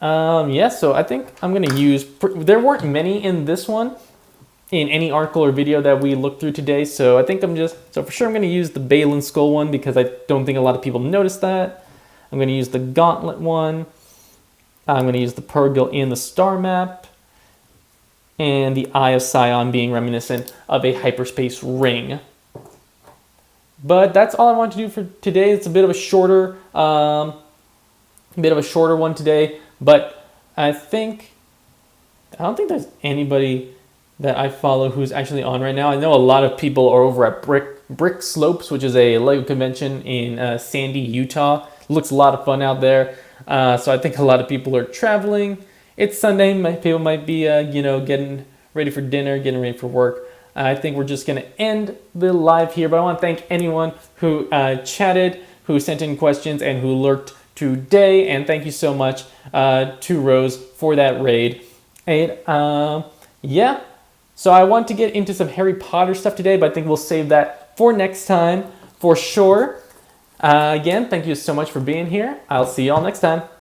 So I think I'm going to use... There weren't many in this one, in any article or video that we looked through today. So I think for sure I'm going to use the Balin Skull one because I don't think a lot of people noticed that. I'm going to use the Gauntlet one. I'm going to use the Purrgil in the star map. And the Eye of Sion being reminiscent of a hyperspace ring. But that's all I wanted to do for today. It's a bit of a shorter one today. But I don't think there's anybody that I follow who's actually on right now. I know a lot of people are over at Brick Slopes, which is a LEGO convention in Sandy, Utah. Looks a lot of fun out there. So I think a lot of people are traveling. It's Sunday. People might be, getting ready for dinner, getting ready for work. I think we're just going to end the live here. But I want to thank anyone who chatted, who sent in questions, and who lurked today. And thank you so much to Rose for that raid. And so I want to get into some Harry Potter stuff today, but I think we'll save that for next time for sure. Again, thank you so much for being here. I'll see you all next time.